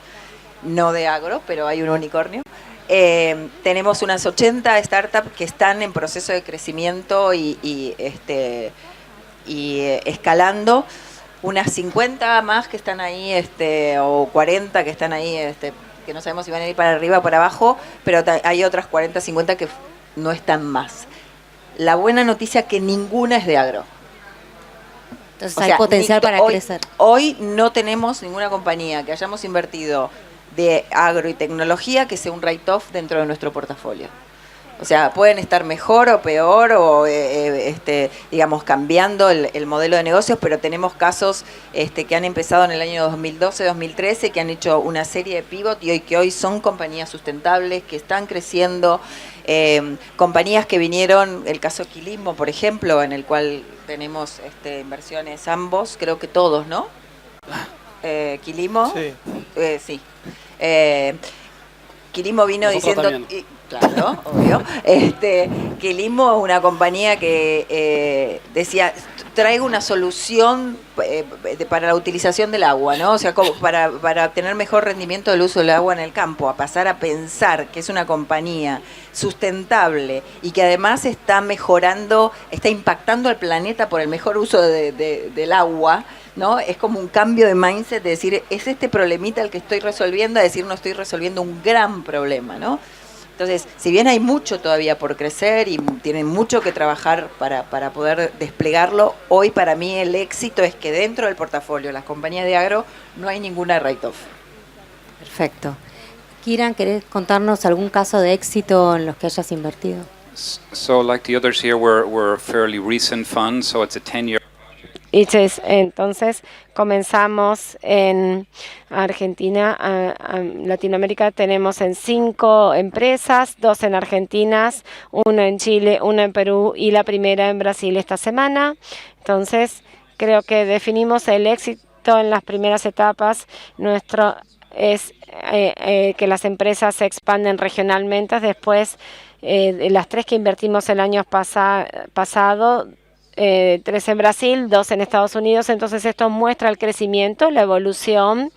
no de agro, pero hay un unicornio. Tenemos unas 80 startups que están en proceso de crecimiento y escalando, unas 50 más que están ahí, o 40 que están ahí, que no sabemos si van a ir para arriba o para abajo, pero hay otras 40, 50 que no están más. La buena noticia es que ninguna es de agro. Entonces hay potencial para crecer. Hoy no tenemos ninguna compañía que hayamos invertido de agro y tecnología que sea un write-off dentro de nuestro portafolio. O sea, pueden estar mejor o peor o, digamos, cambiando el modelo de negocios, pero tenemos casos que han empezado en el año 2012, 2013, que han hecho una serie de pivot y que hoy son compañías sustentables, que están creciendo. Compañías que vinieron, el caso Quilismo, por ejemplo, en el cual tenemos inversiones ambos, creo que todos, ¿no? Quilismo. Sí. Sí. Quilismo vino Nosotros diciendo... Claro, obvio. Quilismo es una compañía que decía, traigo una solución para la utilización del agua, ¿no? O sea, como para obtener mejor rendimiento del uso del agua en el campo, a pasar a pensar que es una compañía sustentable y que además está mejorando, está impactando al planeta por el mejor uso del agua, ¿no? Es como un cambio de mindset de decir, es este problemita el que estoy resolviendo, a decir, no estoy resolviendo un gran problema, ¿no? Entonces, si bien hay mucho todavía por crecer y tienen mucho que trabajar para poder desplegarlo, hoy para mí el éxito es que dentro del portafolio de las compañías de agro no hay ninguna write-off. Perfecto. Kiran, ¿querés contarnos algún caso de éxito en los que hayas invertido? So, like the others here, we're a fairly recent fund, so it's a 10-year. Entonces comenzamos en Argentina, Latinoamérica tenemos en 5 empresas, 2 en Argentina, 1 en Chile, 1 en Perú y la primera en Brasil esta semana. Entonces creo que definimos el éxito en las primeras etapas. Nuestro es que las empresas se expanden regionalmente. Después de las 3 que invertimos el año pasado, 3 en Brasil, 2 en Estados Unidos. Entonces esto muestra el crecimiento, la evolución.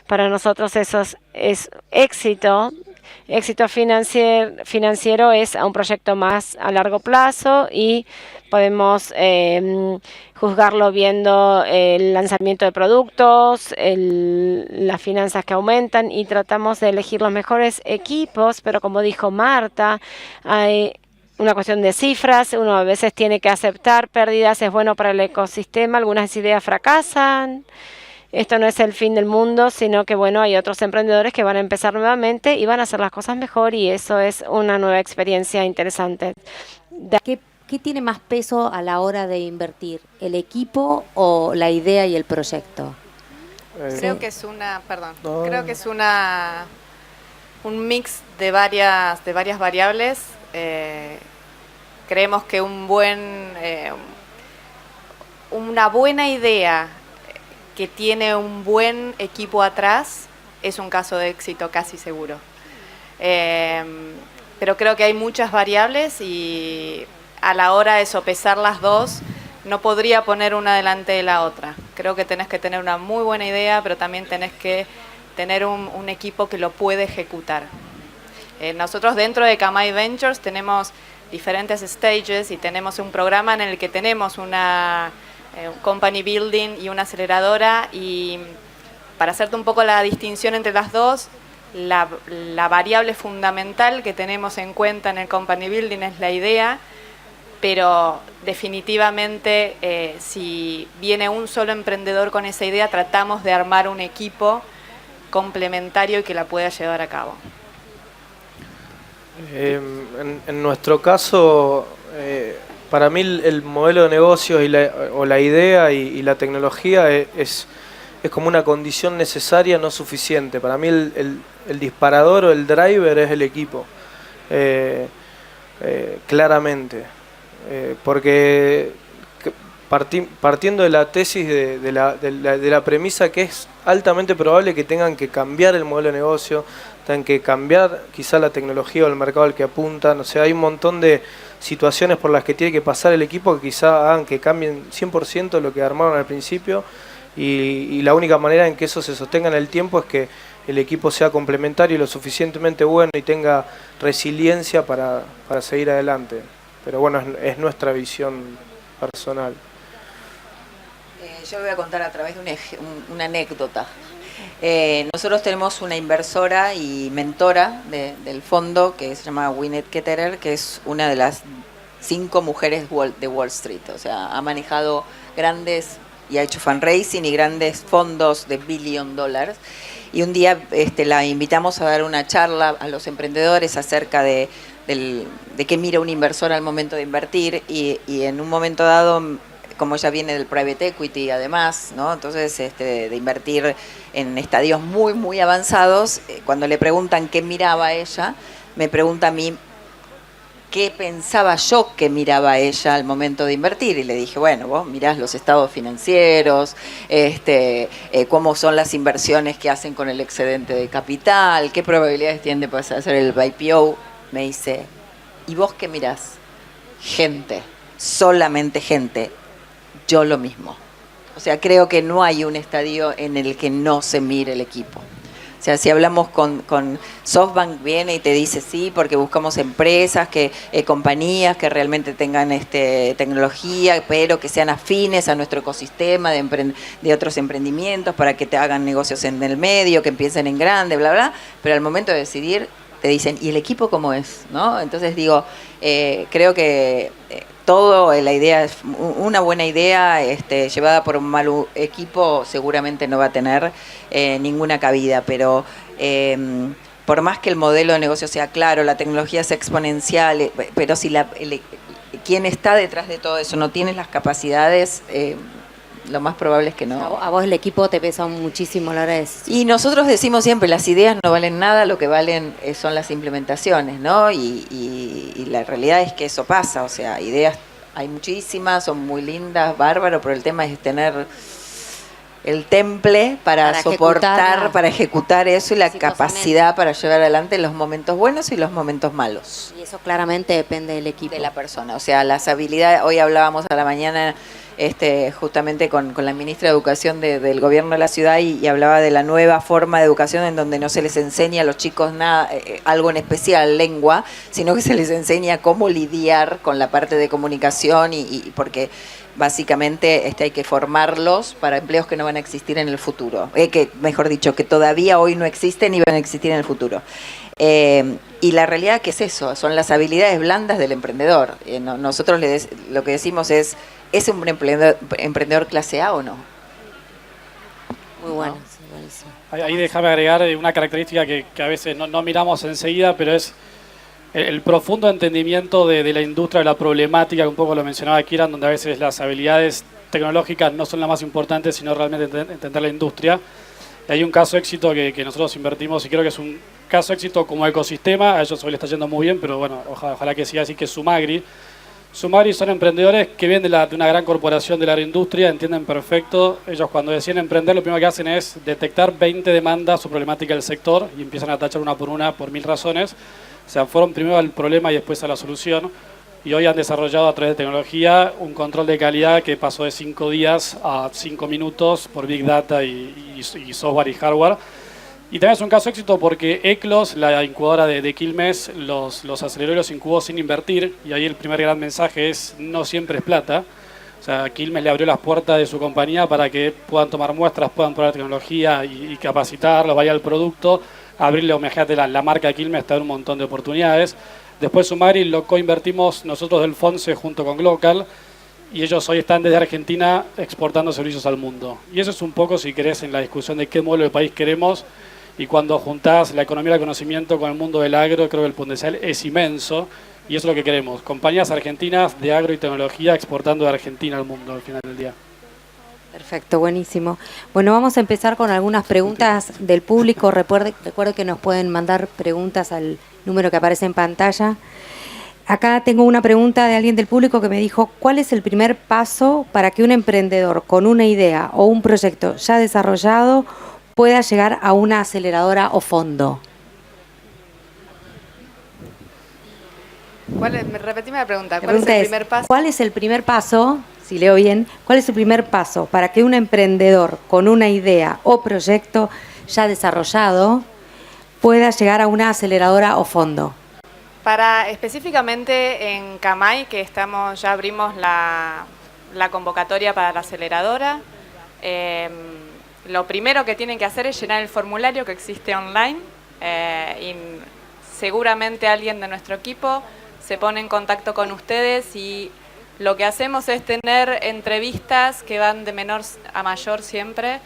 Para nosotros eso es éxito. Éxito financiero es un proyecto más a largo plazo y podemos juzgarlo viendo el lanzamiento de productos, las finanzas que aumentan, y tratamos de elegir los mejores equipos, pero como dijo Marta, hay una cuestión de cifras. Uno a veces tiene que aceptar pérdidas, es bueno para el ecosistema, algunas ideas fracasan. Esto no es el fin del mundo, sino que bueno, hay otros emprendedores que van a empezar nuevamente y van a hacer las cosas mejor, y eso es una nueva experiencia interesante. ¿Qué tiene más peso a la hora de invertir? ¿El equipo o la idea y el proyecto? Creo que es un mix de varias variables. Creemos que una buena idea que tiene un buen equipo atrás es un caso de éxito casi seguro. Pero creo que hay muchas variables y a la hora de sopesar las dos, no podría poner una delante de la otra. Creo que tenés que tener una muy buena idea, pero también tenés que tener un equipo que lo puede ejecutar. Nosotros dentro de Kamai Ventures tenemos diferentes stages y tenemos un programa en el que tenemos una company building y una aceleradora, y para hacerte un poco la distinción entre las dos, la variable fundamental que tenemos en cuenta en el company building es la idea, pero definitivamente si viene un solo emprendedor con esa idea, tratamos de armar un equipo complementario y que la pueda llevar a cabo. En nuestro caso, para mí el modelo de negocios o la idea y la tecnología es como una condición necesaria, no suficiente. Para mí el disparador o el driver es el equipo, claramente. Porque partiendo de la tesis de la premisa que es altamente probable que tengan que cambiar el modelo de negocio, está en que cambiar quizá la tecnología o el mercado al que apuntan. O sea, hay un montón de situaciones por las que tiene que pasar el equipo que quizá hagan que cambien 100% lo que armaron al principio, y la única manera en que eso se sostenga en el tiempo es que el equipo sea complementario y lo suficientemente bueno y tenga resiliencia para seguir adelante. Pero bueno, es nuestra visión personal. Yo voy a contar a través de una anécdota. Nosotros tenemos una inversora y mentora del fondo que se llama Gwyneth Ketterer, que es una de las 5 mujeres de Wall Street. O sea, ha manejado grandes y ha hecho fundraising y grandes fondos de $1 billion. Y un día la invitamos a dar una charla a los emprendedores acerca de qué mira un inversor al momento de invertir, y en un momento dado, como ella viene del private equity además, ¿no? Entonces de invertir en estadios muy, muy avanzados, cuando le preguntan qué miraba ella, me pregunta a mí qué pensaba yo que miraba ella al momento de invertir, y le dije, bueno, vos mirás los estados financieros, cómo son las inversiones que hacen con el excedente de capital, qué probabilidades tienen de poder hacer el IPO. Me dice, ¿y vos qué mirás? Gente, solamente gente. Yo lo mismo. O sea, creo que no hay un estadio en el que no se mire el equipo. O sea, si hablamos con SoftBank, viene y te dice sí, porque buscamos empresas, compañías que realmente tengan tecnología, pero que sean afines a nuestro ecosistema de otros emprendimientos, para que te hagan negocios en el medio, que empiecen en grande, bla, bla. Pero al momento de decidir, te dicen, ¿y el equipo cómo es? ¿No? Entonces digo, creo que todo, la idea es una buena idea, llevada por un mal equipo, seguramente no va a tener ninguna cabida, pero por más que el modelo de negocio sea claro, la tecnología sea exponencial, pero si quien está detrás de todo eso no tiene las capacidades, lo más probable es que no. A vos el equipo te pesa muchísimo a la hora de decir. Y nosotros decimos siempre, las ideas no valen nada, lo que valen son las implementaciones, ¿no? Y la realidad es que eso pasa, o sea, ideas hay muchísimas, son muy lindas, bárbaro, pero el tema es tener el temple para soportar, para ejecutar eso, y la capacidad para llevar adelante los momentos buenos y los momentos malos. Y eso claramente depende del equipo. De la persona, o sea, las habilidades, hoy hablábamos a la mañana justamente con la ministra de Educación del gobierno de la ciudad, y hablaba de la nueva forma de educación en donde no se les enseña a los chicos nada, algo en especial, lengua, sino que se les enseña cómo lidiar con la parte de comunicación, y porque básicamente hay que formarlos para empleos que no van a existir en el futuro, mejor dicho, que todavía hoy no existen y van a existir en el futuro. Y la realidad que es eso, son las habilidades blandas del emprendedor. Nosotros lo que decimos es un emprendedor clase A o no. Muy bueno, ¿No? sí, buenísimo. Ahí déjame agregar una característica que a veces no miramos enseguida, pero es el profundo entendimiento de la industria, de la problemática, que un poco lo mencionaba Kieran, donde a veces las habilidades tecnológicas no son las más importantes, sino realmente entender la industria. Y hay un caso éxito que nosotros invertimos, y creo que es un caso éxito como ecosistema. A ellos hoy le está yendo muy bien, pero bueno, ojalá que siga así, que es Sumagri. Sumagri son emprendedores que vienen de una gran corporación de la agroindustria, entienden perfecto. Ellos cuando deciden emprender, lo primero que hacen es detectar 20 demandas o problemáticas del sector y empiezan a tachar una por 1000 razones. O sea, fueron primero al problema y después a la solución. Y hoy han desarrollado a través de tecnología un control de calidad que pasó de 5 días a 5 minutos por Big Data y software y hardware. Y también es un caso éxito porque Eclos, la incubadora de Quilmes, los aceleró y los incubó sin invertir. Y ahí el primer gran mensaje es: no siempre es plata. O sea, Quilmes le abrió las puertas de su compañía para que puedan tomar muestras, puedan probar tecnología y capacitarlos, vaya al producto, abrirle, imagínate, la marca Quilmes, te da un montón de oportunidades. Después Sumagri lo coinvertimos nosotros del FONSE junto con Glocal, y ellos hoy están desde Argentina exportando servicios al mundo. Y eso es un poco, si querés, en la discusión de qué modelo de país queremos. Y cuando juntás la economía del conocimiento con el mundo del agro, creo que el potencial es inmenso, y eso es lo que queremos. Compañías argentinas de agro y tecnología exportando de Argentina al mundo al final del día. Perfecto, buenísimo. Bueno, vamos a empezar con algunas preguntas del público. Recuerde que nos pueden mandar preguntas al número que aparece en pantalla. Acá tengo una pregunta de alguien del público que me dijo: ¿cuál es el primer paso para que un emprendedor con una idea o un proyecto ya desarrollado pueda llegar a una aceleradora o fondo? Repetime la pregunta. La ¿Cuál es pregunta el es, primer paso? ¿cuál es el primer paso, si leo bien, cuál es el primer paso para que un emprendedor con una idea o proyecto ya desarrollado pueda llegar a una aceleradora o fondo? Para específicamente en Camay, que ya abrimos la convocatoria para la aceleradora, lo primero que tienen que hacer es llenar el formulario que existe online y seguramente alguien de nuestro equipo se pone en contacto con ustedes y lo que hacemos es tener entrevistas que van de menor a mayor siempre,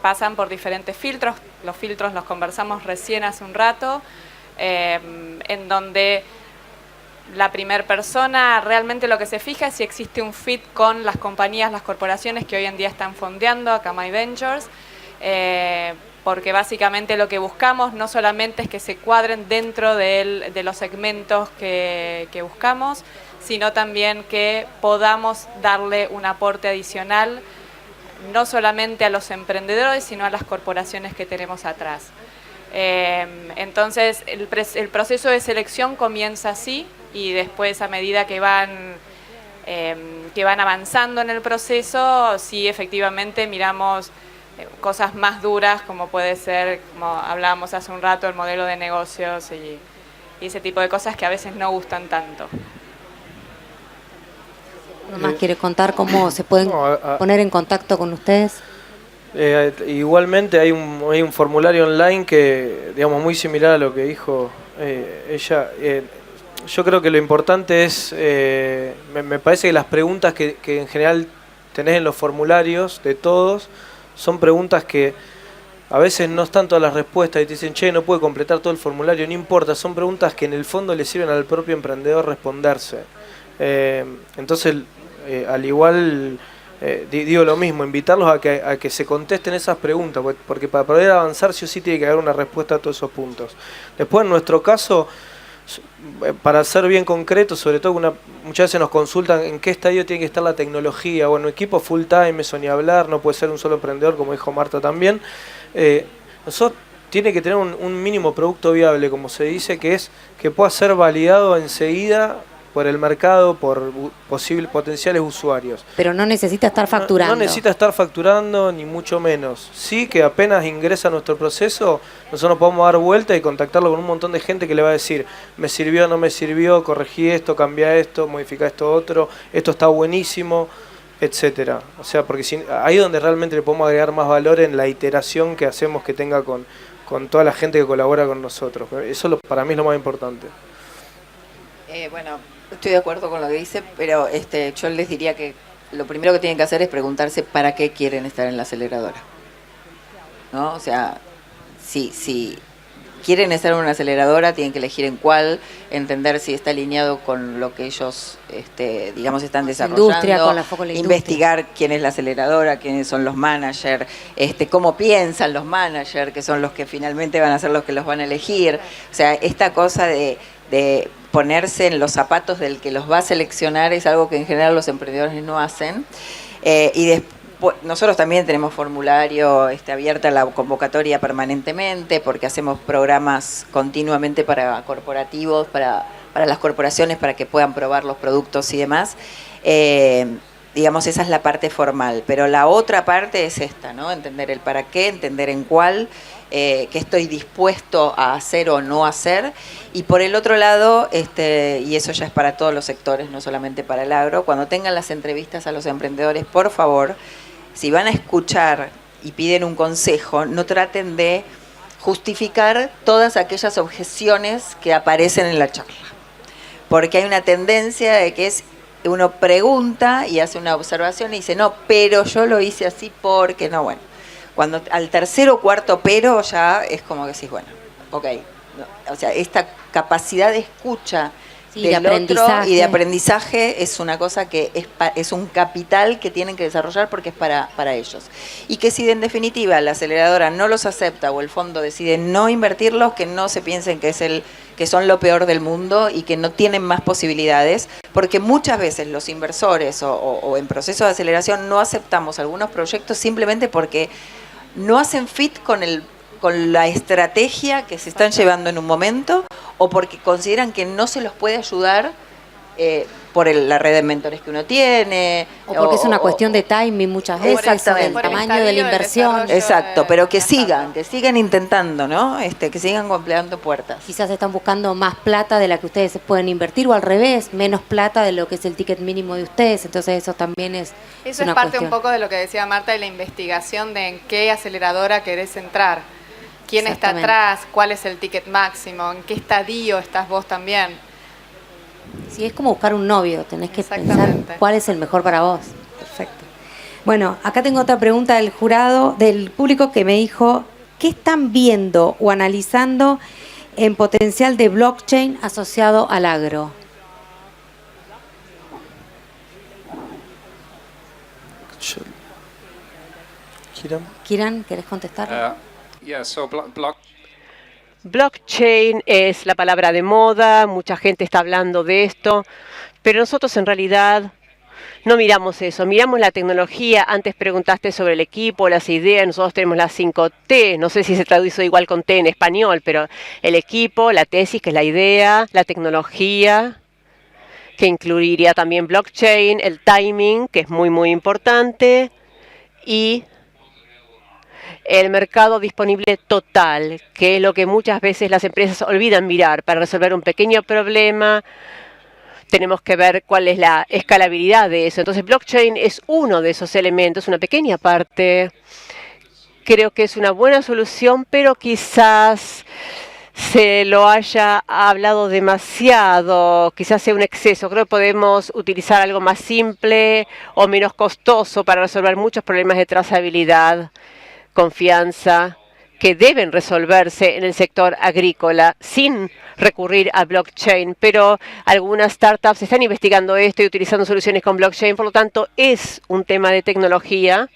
pasan por diferentes filtros, los filtros los conversamos recién hace un rato, en donde la primera persona realmente lo que se fija es si existe un fit con las compañías, las corporaciones que hoy en día están fondeando a Camay Ventures, porque básicamente lo que buscamos no solamente es que se cuadren dentro de los segmentos que buscamos, sino también que podamos darle un aporte adicional, no solamente a los emprendedores, sino a las corporaciones que tenemos atrás. Entonces, el proceso de selección comienza así y después, a medida que van avanzando en el proceso, sí, efectivamente miramos cosas más duras, como puede ser, como hablábamos hace un rato, el modelo de negocios y ese tipo de cosas que a veces no gustan tanto. ¿Nomás quiere contar cómo se pueden poner en contacto con ustedes? Igualmente hay un formulario online que, digamos, muy similar a lo que dijo ella. Yo creo que lo importante es, me parece que las preguntas que en general tenés en los formularios de todos son preguntas que a veces no están todas las respuestas y te dicen, che, no puede completar todo el formulario, no importa, son preguntas que en el fondo le sirven al propio emprendedor responderse. Entonces, al igual, digo lo mismo, invitarlos a que se contesten esas preguntas, porque para poder avanzar sí o sí tiene que haber una respuesta a todos esos puntos. Después, en nuestro caso, para ser bien concreto, sobre todo muchas veces nos consultan en qué estadio tiene que estar la tecnología. Bueno, equipo full time, eso ni hablar, no puede ser un solo emprendedor, como dijo Marta también. Nosotros tiene que tener un mínimo producto viable, como se dice, que pueda ser validado enseguida por el mercado, por potenciales usuarios. Pero no necesita estar facturando. No necesita estar facturando, ni mucho menos. Sí que apenas ingresa a nuestro proceso, nosotros podemos dar vuelta y contactarlo con un montón de gente que le va a decir, me sirvió, no me sirvió, corregí esto, cambiá esto, modificá esto otro, esto está buenísimo, etcétera. O sea, porque ahí es donde realmente le podemos agregar más valor en la iteración que hacemos que tenga con toda la gente que colabora con nosotros. Eso para mí es lo más importante. Bueno, estoy de acuerdo con lo que dice, pero yo les diría que lo primero que tienen que hacer es preguntarse para qué quieren estar en la aceleradora, ¿no? O sea, si quieren estar en una aceleradora, tienen que elegir en cuál, entender si está alineado con lo que ellos, digamos, están desarrollando, industria, con la foco en la investigar quién es la aceleradora, quiénes son los managers, cómo piensan los managers, que son los que finalmente van a ser los que los van a elegir. O sea, esta cosa de ponerse en los zapatos del que los va a seleccionar es algo que en general los emprendedores no hacen. Y después, nosotros también tenemos formulario abierta la convocatoria permanentemente, porque hacemos programas continuamente para corporativos, para las corporaciones, para que puedan probar los productos y demás. Digamos, esa es la parte formal, pero la otra parte es esta, ¿no? Entender el para qué, entender en cuál, qué estoy dispuesto a hacer o no hacer. Y por el otro lado, y eso ya es para todos los sectores, no solamente para el agro, cuando tengan las entrevistas a los emprendedores, por favor, si van a escuchar y piden un consejo, no traten de justificar todas aquellas objeciones que aparecen en la charla, porque hay una tendencia de que uno pregunta y hace una observación y dice, no, pero yo lo hice así porque no, bueno. Cuando al tercer o cuarto pero ya es como que decís, bueno, ok. No, o sea, esta capacidad de escucha del otro y de aprendizaje es una cosa que es un capital que tienen que desarrollar porque es para ellos. Y que si en definitiva la aceleradora no los acepta o el fondo decide no invertirlos, que no se piensen que son lo peor del mundo y que no tienen más posibilidades, porque muchas veces los inversores o en proceso de aceleración no aceptamos algunos proyectos simplemente porque no hacen fit con con la estrategia que se están llevando en un momento o porque consideran que no se los puede ayudar por la red de mentores que uno tiene. O porque es una cuestión de timing muchas veces, o del tamaño de la inversión. Exacto, pero que sigan intentando, ¿no? Que sigan golpeando puertas. Quizás están buscando más plata de la que ustedes pueden invertir o al revés, menos plata de lo que es el ticket mínimo de ustedes. Entonces eso también es Eso una es parte cuestión. un poco de lo que decía Marta de la investigación de en qué aceleradora querés entrar. ¿Quién está Exactamente. atrás? ¿Cuál es el ticket máximo? ¿En qué estadio estás vos también? Sí, es como buscar un novio, tenés que pensar Exactamente. cuál es el mejor para vos. Perfecto. Bueno, acá tengo otra pregunta del jurado, del público que me dijo, ¿qué están viendo o analizando en potencial de blockchain asociado al agro? Kiran, ¿querés contestar? Yeah, so block Blockchain es la palabra de moda, mucha gente está hablando de esto, pero nosotros en realidad no miramos eso, miramos la tecnología. Antes preguntaste sobre el equipo, las ideas, nosotros tenemos las 5T, no sé si se traduce igual con T en español, pero el equipo, la tesis, que es la idea, la tecnología, que incluiría también blockchain, el timing, que es muy, muy importante, y el mercado disponible total, que es lo que muchas veces las empresas olvidan mirar. Para resolver un pequeño problema, tenemos que ver cuál es la escalabilidad de eso. Entonces, blockchain es uno de esos elementos, una pequeña parte. Creo que es una buena solución, pero quizás se lo haya hablado demasiado, quizás sea un exceso. Creo que podemos utilizar algo más simple o menos costoso para resolver muchos problemas de trazabilidad, confianza, que deben resolverse en el sector agrícola sin recurrir a blockchain, pero algunas startups están investigando esto y utilizando soluciones con blockchain, por lo tanto es un tema de tecnología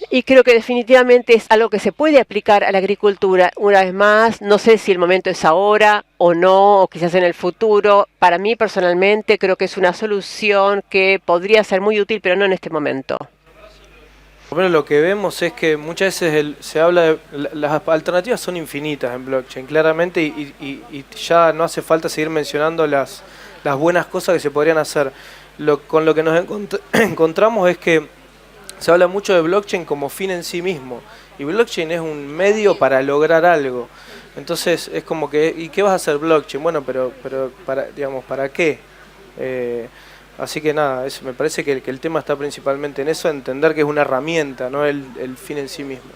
y creo que definitivamente es algo que se puede aplicar a la agricultura. Una vez más, no sé si el momento es ahora o no, o quizás en el futuro. Para mí personalmente creo que es una solución que podría ser muy útil, pero no en este momento. Bueno, lo que vemos es que muchas veces se habla de las alternativas son infinitas en blockchain, claramente, y ya no hace falta seguir mencionando las buenas cosas que se podrían hacer. Con lo que nos encontramos es que se habla mucho de blockchain como fin en sí mismo, y blockchain es un medio para lograr algo. Entonces es como que, ¿y qué vas a hacer blockchain? Bueno, pero para, digamos, ¿para qué? Así que nada, me parece que el tema está principalmente en eso, entender que es una herramienta, no el fin en sí mismo.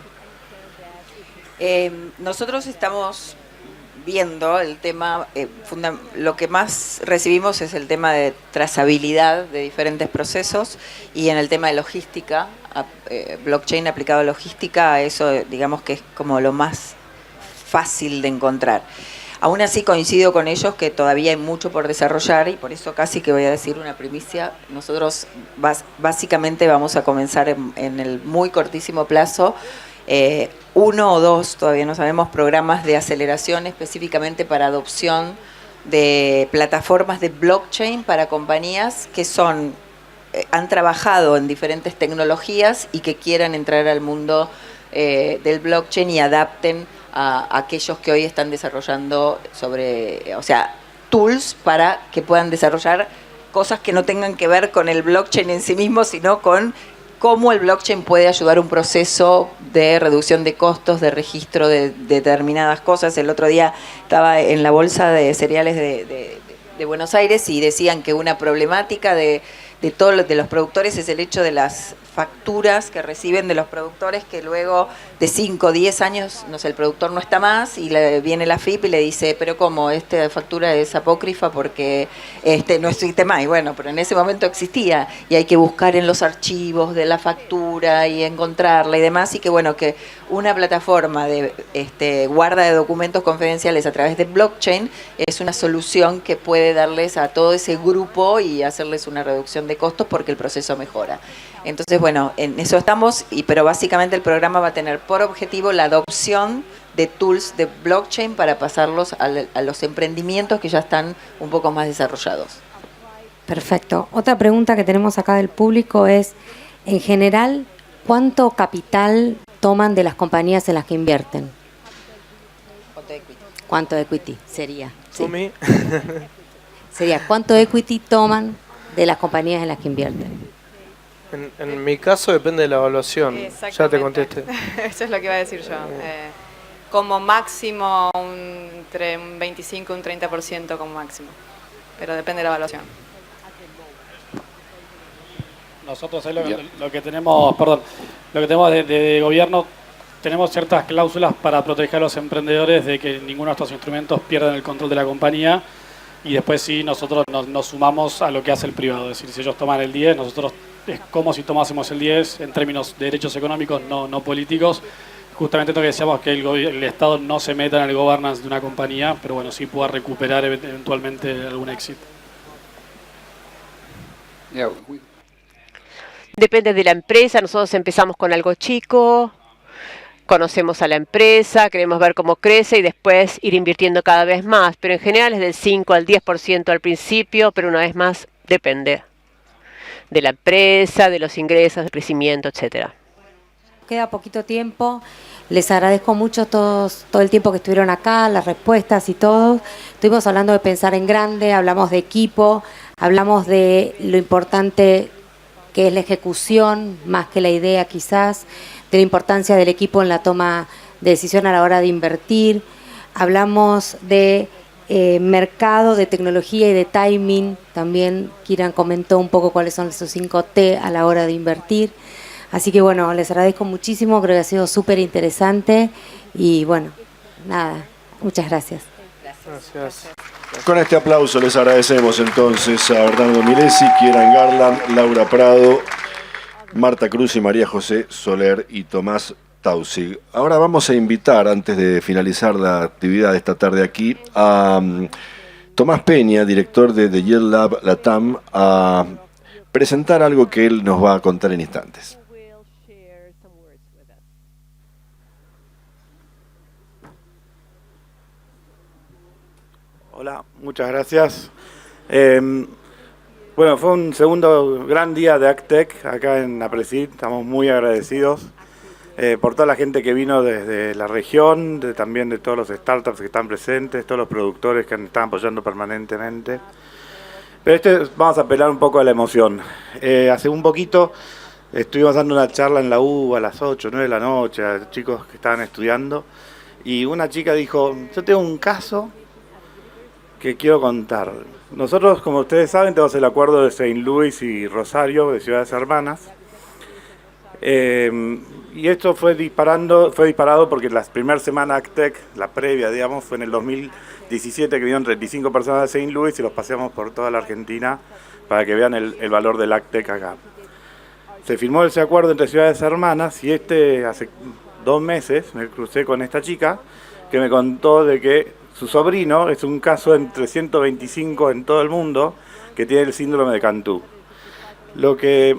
Nosotros estamos viendo el tema, lo que más recibimos es el tema de trazabilidad de diferentes procesos y en el tema de logística, blockchain aplicado a logística, eso digamos que es como lo más fácil de encontrar. Aún así coincido con ellos que todavía hay mucho por desarrollar y por eso casi que voy a decir una primicia. Nosotros básicamente vamos a comenzar en el muy cortísimo plazo 1 o 2, todavía no sabemos, programas de aceleración específicamente para adopción de plataformas de blockchain para compañías que han trabajado en diferentes tecnologías y que quieran entrar al mundo del blockchain y adapten a aquellos que hoy están desarrollando tools para que puedan desarrollar cosas que no tengan que ver con el blockchain en sí mismo, sino con cómo el blockchain puede ayudar a un proceso de reducción de costos, de registro de determinadas cosas. El otro día estaba en la bolsa de cereales de Buenos Aires y decían que una problemática de todos los productores es el hecho de las facturas que reciben de los productores que luego de 5 o 10 años, no sé, el productor no está más y viene la FIP y le dice, pero ¿cómo? Esta factura es apócrifa porque no existe más. Y bueno, pero en ese momento existía y hay que buscar en los archivos de la factura y encontrarla y demás, y que bueno, que una plataforma de guarda de documentos confidenciales a través de blockchain es una solución que puede darles a todo ese grupo y hacerles una reducción de costos porque el proceso mejora. Entonces, bueno, en eso estamos, pero básicamente el programa va a tener por objetivo la adopción de tools de blockchain para pasarlos a los emprendimientos que ya están un poco más desarrollados. Perfecto. Otra pregunta que tenemos acá del público es, en general, ¿cuánto capital toman de las compañías en las que invierten. ¿Cuánto equity? ¿Cuánto equity sería? Sí. Sumi. Sería, ¿cuánto equity toman de las compañías en las que invierten? En mi caso depende de la evaluación. Ya te contesté. Eso es lo que iba a decir yo. Como máximo entre un 25 y un 30% como máximo. Pero depende de la evaluación. Nosotros ahí lo que tenemos, lo que tenemos de gobierno, tenemos ciertas cláusulas para proteger a los emprendedores de que ninguno de estos instrumentos pierdan el control de la compañía, y después sí nosotros nos sumamos a lo que hace el privado. Es decir, si ellos toman el 10, nosotros es como si tomásemos el 10 en términos de derechos económicos, no políticos. Justamente lo que decíamos, que el Estado no se meta en el governance de una compañía, pero bueno, sí pueda recuperar eventualmente algún éxito. Yeah, Depende de la empresa, nosotros empezamos con algo chico, conocemos a la empresa, queremos ver cómo crece y después ir invirtiendo cada vez más, pero en general es del 5 al 10% al principio, pero una vez más depende de la empresa, de los ingresos, del crecimiento, etcétera. Queda poquito tiempo. Les agradezco mucho todo el tiempo que estuvieron acá, las respuestas y todo. Estuvimos hablando de pensar en grande, hablamos de equipo, hablamos de lo importante que es la ejecución, más que la idea quizás, de la importancia del equipo en la toma de decisión a la hora de invertir. Hablamos de mercado, de tecnología y de timing. También Kiran comentó un poco cuáles son esos 5T a la hora de invertir. Así que bueno, les agradezco muchísimo, creo que ha sido súper interesante y bueno, nada, muchas gracias. Gracias. Con este aplauso les agradecemos entonces a Bernardo Milesi, Kieran Garland, Laura Prado, Marta Cruz y María José Soler y Tomás Tausig. Ahora vamos a invitar, antes de finalizar la actividad de esta tarde aquí, a Tomás Peña, director de The Yield Lab Latam, a presentar algo que él nos va a contar en instantes. Hola, muchas gracias. Bueno, fue un segundo gran día de ACTEC acá en APRESID. Estamos muy agradecidos por toda la gente que vino desde la región, también de todos los startups que están presentes, todos los productores que están apoyando permanentemente. Pero vamos a apelar un poco a la emoción. Hace un poquito estuvimos dando una charla en la U a las 8, 9 de la noche a chicos que estaban estudiando y una chica dijo, yo tengo un caso que quiero contar. Nosotros, como ustedes saben, tenemos el acuerdo de Saint Louis y Rosario, de ciudades hermanas. Y esto fue disparado porque la primera semana ACTEC, la previa, digamos, fue en el 2017, que vinieron 35 personas de Saint Louis y los paseamos por toda la Argentina para que vean el valor del ACTEC acá. Se firmó ese acuerdo entre ciudades hermanas y hace 2 meses me crucé con esta chica que me contó de que su sobrino es un caso entre 125 en todo el mundo que tiene el síndrome de Cantú. Lo que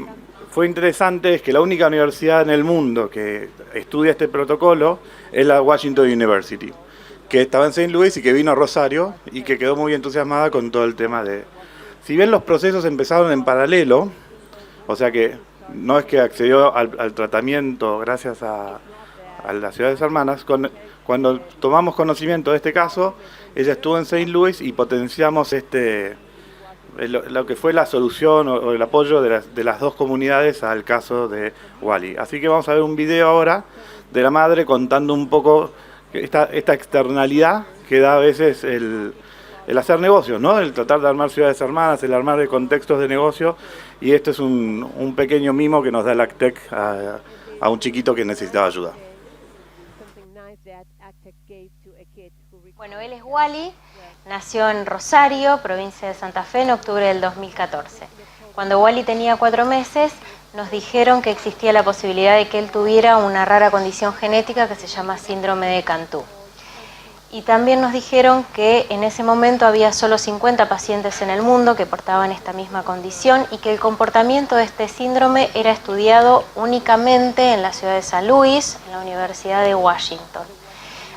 fue interesante es que la única universidad en el mundo que estudia este protocolo es la Washington University, que estaba en Saint Louis y que vino a Rosario y que quedó muy entusiasmada con todo el tema de... Si bien los procesos empezaron en paralelo, o sea que no es que accedió al tratamiento gracias a las ciudades hermanas, cuando tomamos conocimiento de este caso, ella estuvo en Saint Louis y potenciamos lo que fue la solución o el apoyo de las dos comunidades al caso de Wally. Así que vamos a ver un video ahora de la madre contando un poco esta externalidad que da a veces el hacer negocios, ¿no? El tratar de armar ciudades hermanas, el armar contextos de negocio, y este es un pequeño mimo que nos da el ACTEC a un chiquito que necesitaba ayuda. Bueno, él es Wally, nació en Rosario, provincia de Santa Fe, en octubre del 2014. Cuando Wally tenía 4 meses, nos dijeron que existía la posibilidad de que él tuviera una rara condición genética que se llama síndrome de Cantú. Y también nos dijeron que en ese momento había solo 50 pacientes en el mundo que portaban esta misma condición y que el comportamiento de este síndrome era estudiado únicamente en la ciudad de San Luis, en la Universidad de Washington.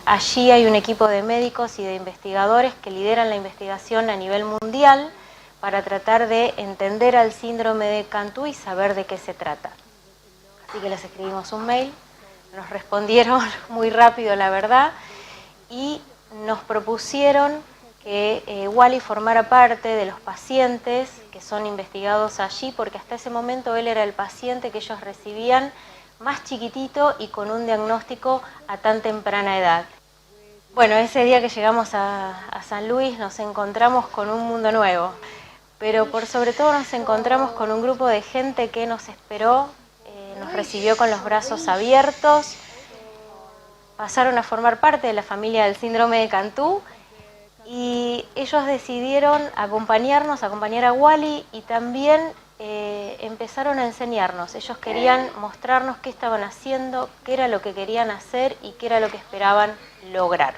Allí hay un equipo de médicos y de investigadores que lideran la investigación a nivel mundial para tratar de entender al síndrome de Cantú y saber de qué se trata. Así que les escribimos un mail nos respondieron muy rápido, la verdad, y nos propusieron que Wally formara parte de los pacientes que son investigados allí, porque hasta ese momento él era el paciente que ellos recibían más chiquitito y con un diagnóstico a tan temprana edad. Bueno, ese día que llegamos a San Luis nos encontramos con un mundo nuevo, pero por sobre todo nos encontramos con un grupo de gente que nos esperó, nos recibió con los brazos abiertos, pasaron a formar parte de la familia del síndrome de Cantú y ellos decidieron acompañarnos, acompañar a Wally y también empezaron a enseñarnos. Ellos querían mostrarnos qué estaban haciendo, qué era lo que querían hacer y qué era lo que esperaban lograr.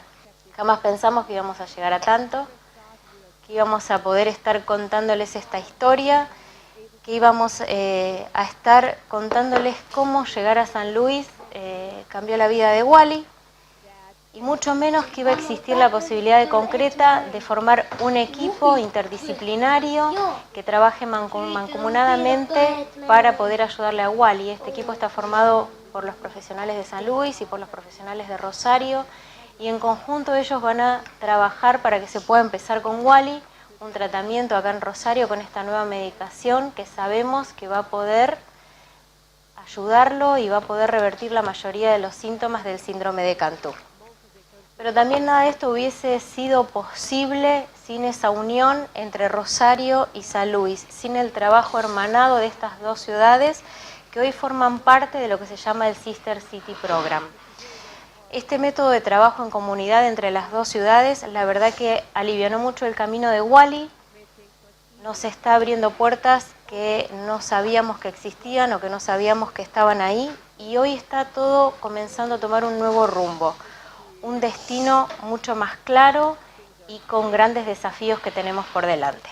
Jamás pensamos que íbamos a llegar a tanto, que íbamos a poder estar contándoles esta historia, que íbamos a estar contándoles cómo llegar a San Luis cambió la vida de Wally, y mucho menos que iba a existir la posibilidad concreta de formar un equipo interdisciplinario que trabaje mancomunadamente para poder ayudarle a Wally. Este equipo está formado por los profesionales de San Luis y por los profesionales de Rosario, y en conjunto ellos van a trabajar para que se pueda empezar con Wally un tratamiento acá en Rosario con esta nueva medicación que sabemos que va a poder ayudarlo y va a poder revertir la mayoría de los síntomas del síndrome de Cantú. Pero también nada de esto hubiese sido posible sin esa unión entre Rosario y San Luis, sin el trabajo hermanado de estas dos ciudades que hoy forman parte de lo que se llama el Sister City Program. Este método de trabajo en comunidad entre las dos ciudades, la verdad que alivianó mucho el camino de Wally, nos está abriendo puertas que no sabíamos que existían o que no sabíamos que estaban ahí, y hoy está todo comenzando a tomar un nuevo rumbo, un destino mucho más claro y con grandes desafíos que tenemos por delante.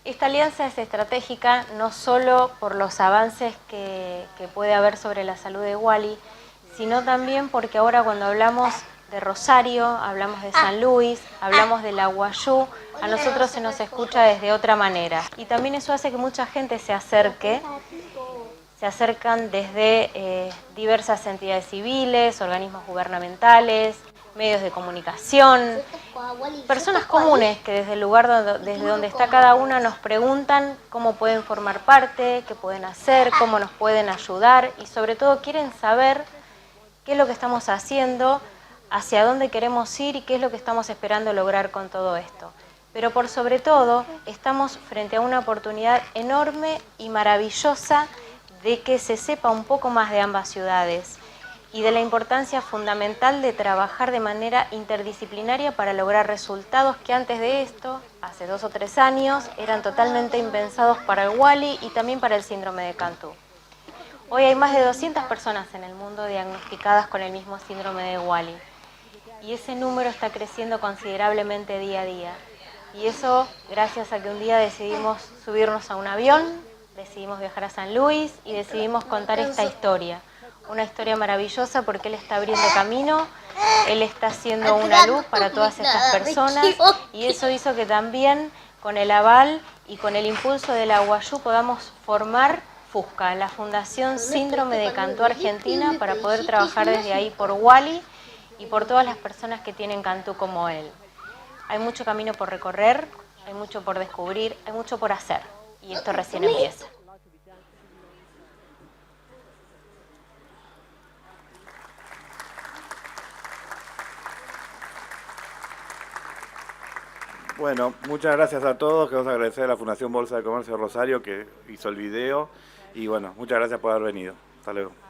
Esta alianza es estratégica no solo por los avances que puede haber sobre la salud de Wally, sino también porque ahora cuando hablamos de Rosario, hablamos de San Luis, hablamos de la Guayú, a nosotros se nos escucha desde otra manera. Y también eso hace que mucha gente se acercan desde diversas entidades civiles, organismos gubernamentales, medios de comunicación, personas comunes que desde el lugar desde donde está cada una nos preguntan cómo pueden formar parte, qué pueden hacer, cómo nos pueden ayudar y sobre todo quieren saber qué es lo que estamos haciendo, hacia dónde queremos ir y qué es lo que estamos esperando lograr con todo esto. Pero por sobre todo estamos frente a una oportunidad enorme y maravillosa de que se sepa un poco más de ambas ciudades y de la importancia fundamental de trabajar de manera interdisciplinaria para lograr resultados que antes de esto, hace 2 o 3 años, eran totalmente impensados para el Wally y también para el síndrome de Cantú. Hoy hay más de 200 personas en el mundo diagnosticadas con el mismo síndrome de Wally y ese número está creciendo considerablemente día a día. Y eso gracias a que un día decidimos subirnos a un avión, decidimos viajar a San Luis y decidimos contar esta historia. Una historia maravillosa porque él está abriendo camino, él está haciendo una luz para todas estas personas y eso hizo que también con el aval y con el impulso de la Guayú podamos formar FUSCA, la Fundación Síndrome de Cantú Argentina, para poder trabajar desde ahí por Wally y por todas las personas que tienen Cantú como él. Hay mucho camino por recorrer, hay mucho por descubrir, hay mucho por hacer y esto recién empieza. Bueno, muchas gracias a todos. Queremos agradecer a la Fundación Bolsa de Comercio de Rosario que hizo el video. Y bueno, muchas gracias por haber venido. Hasta luego.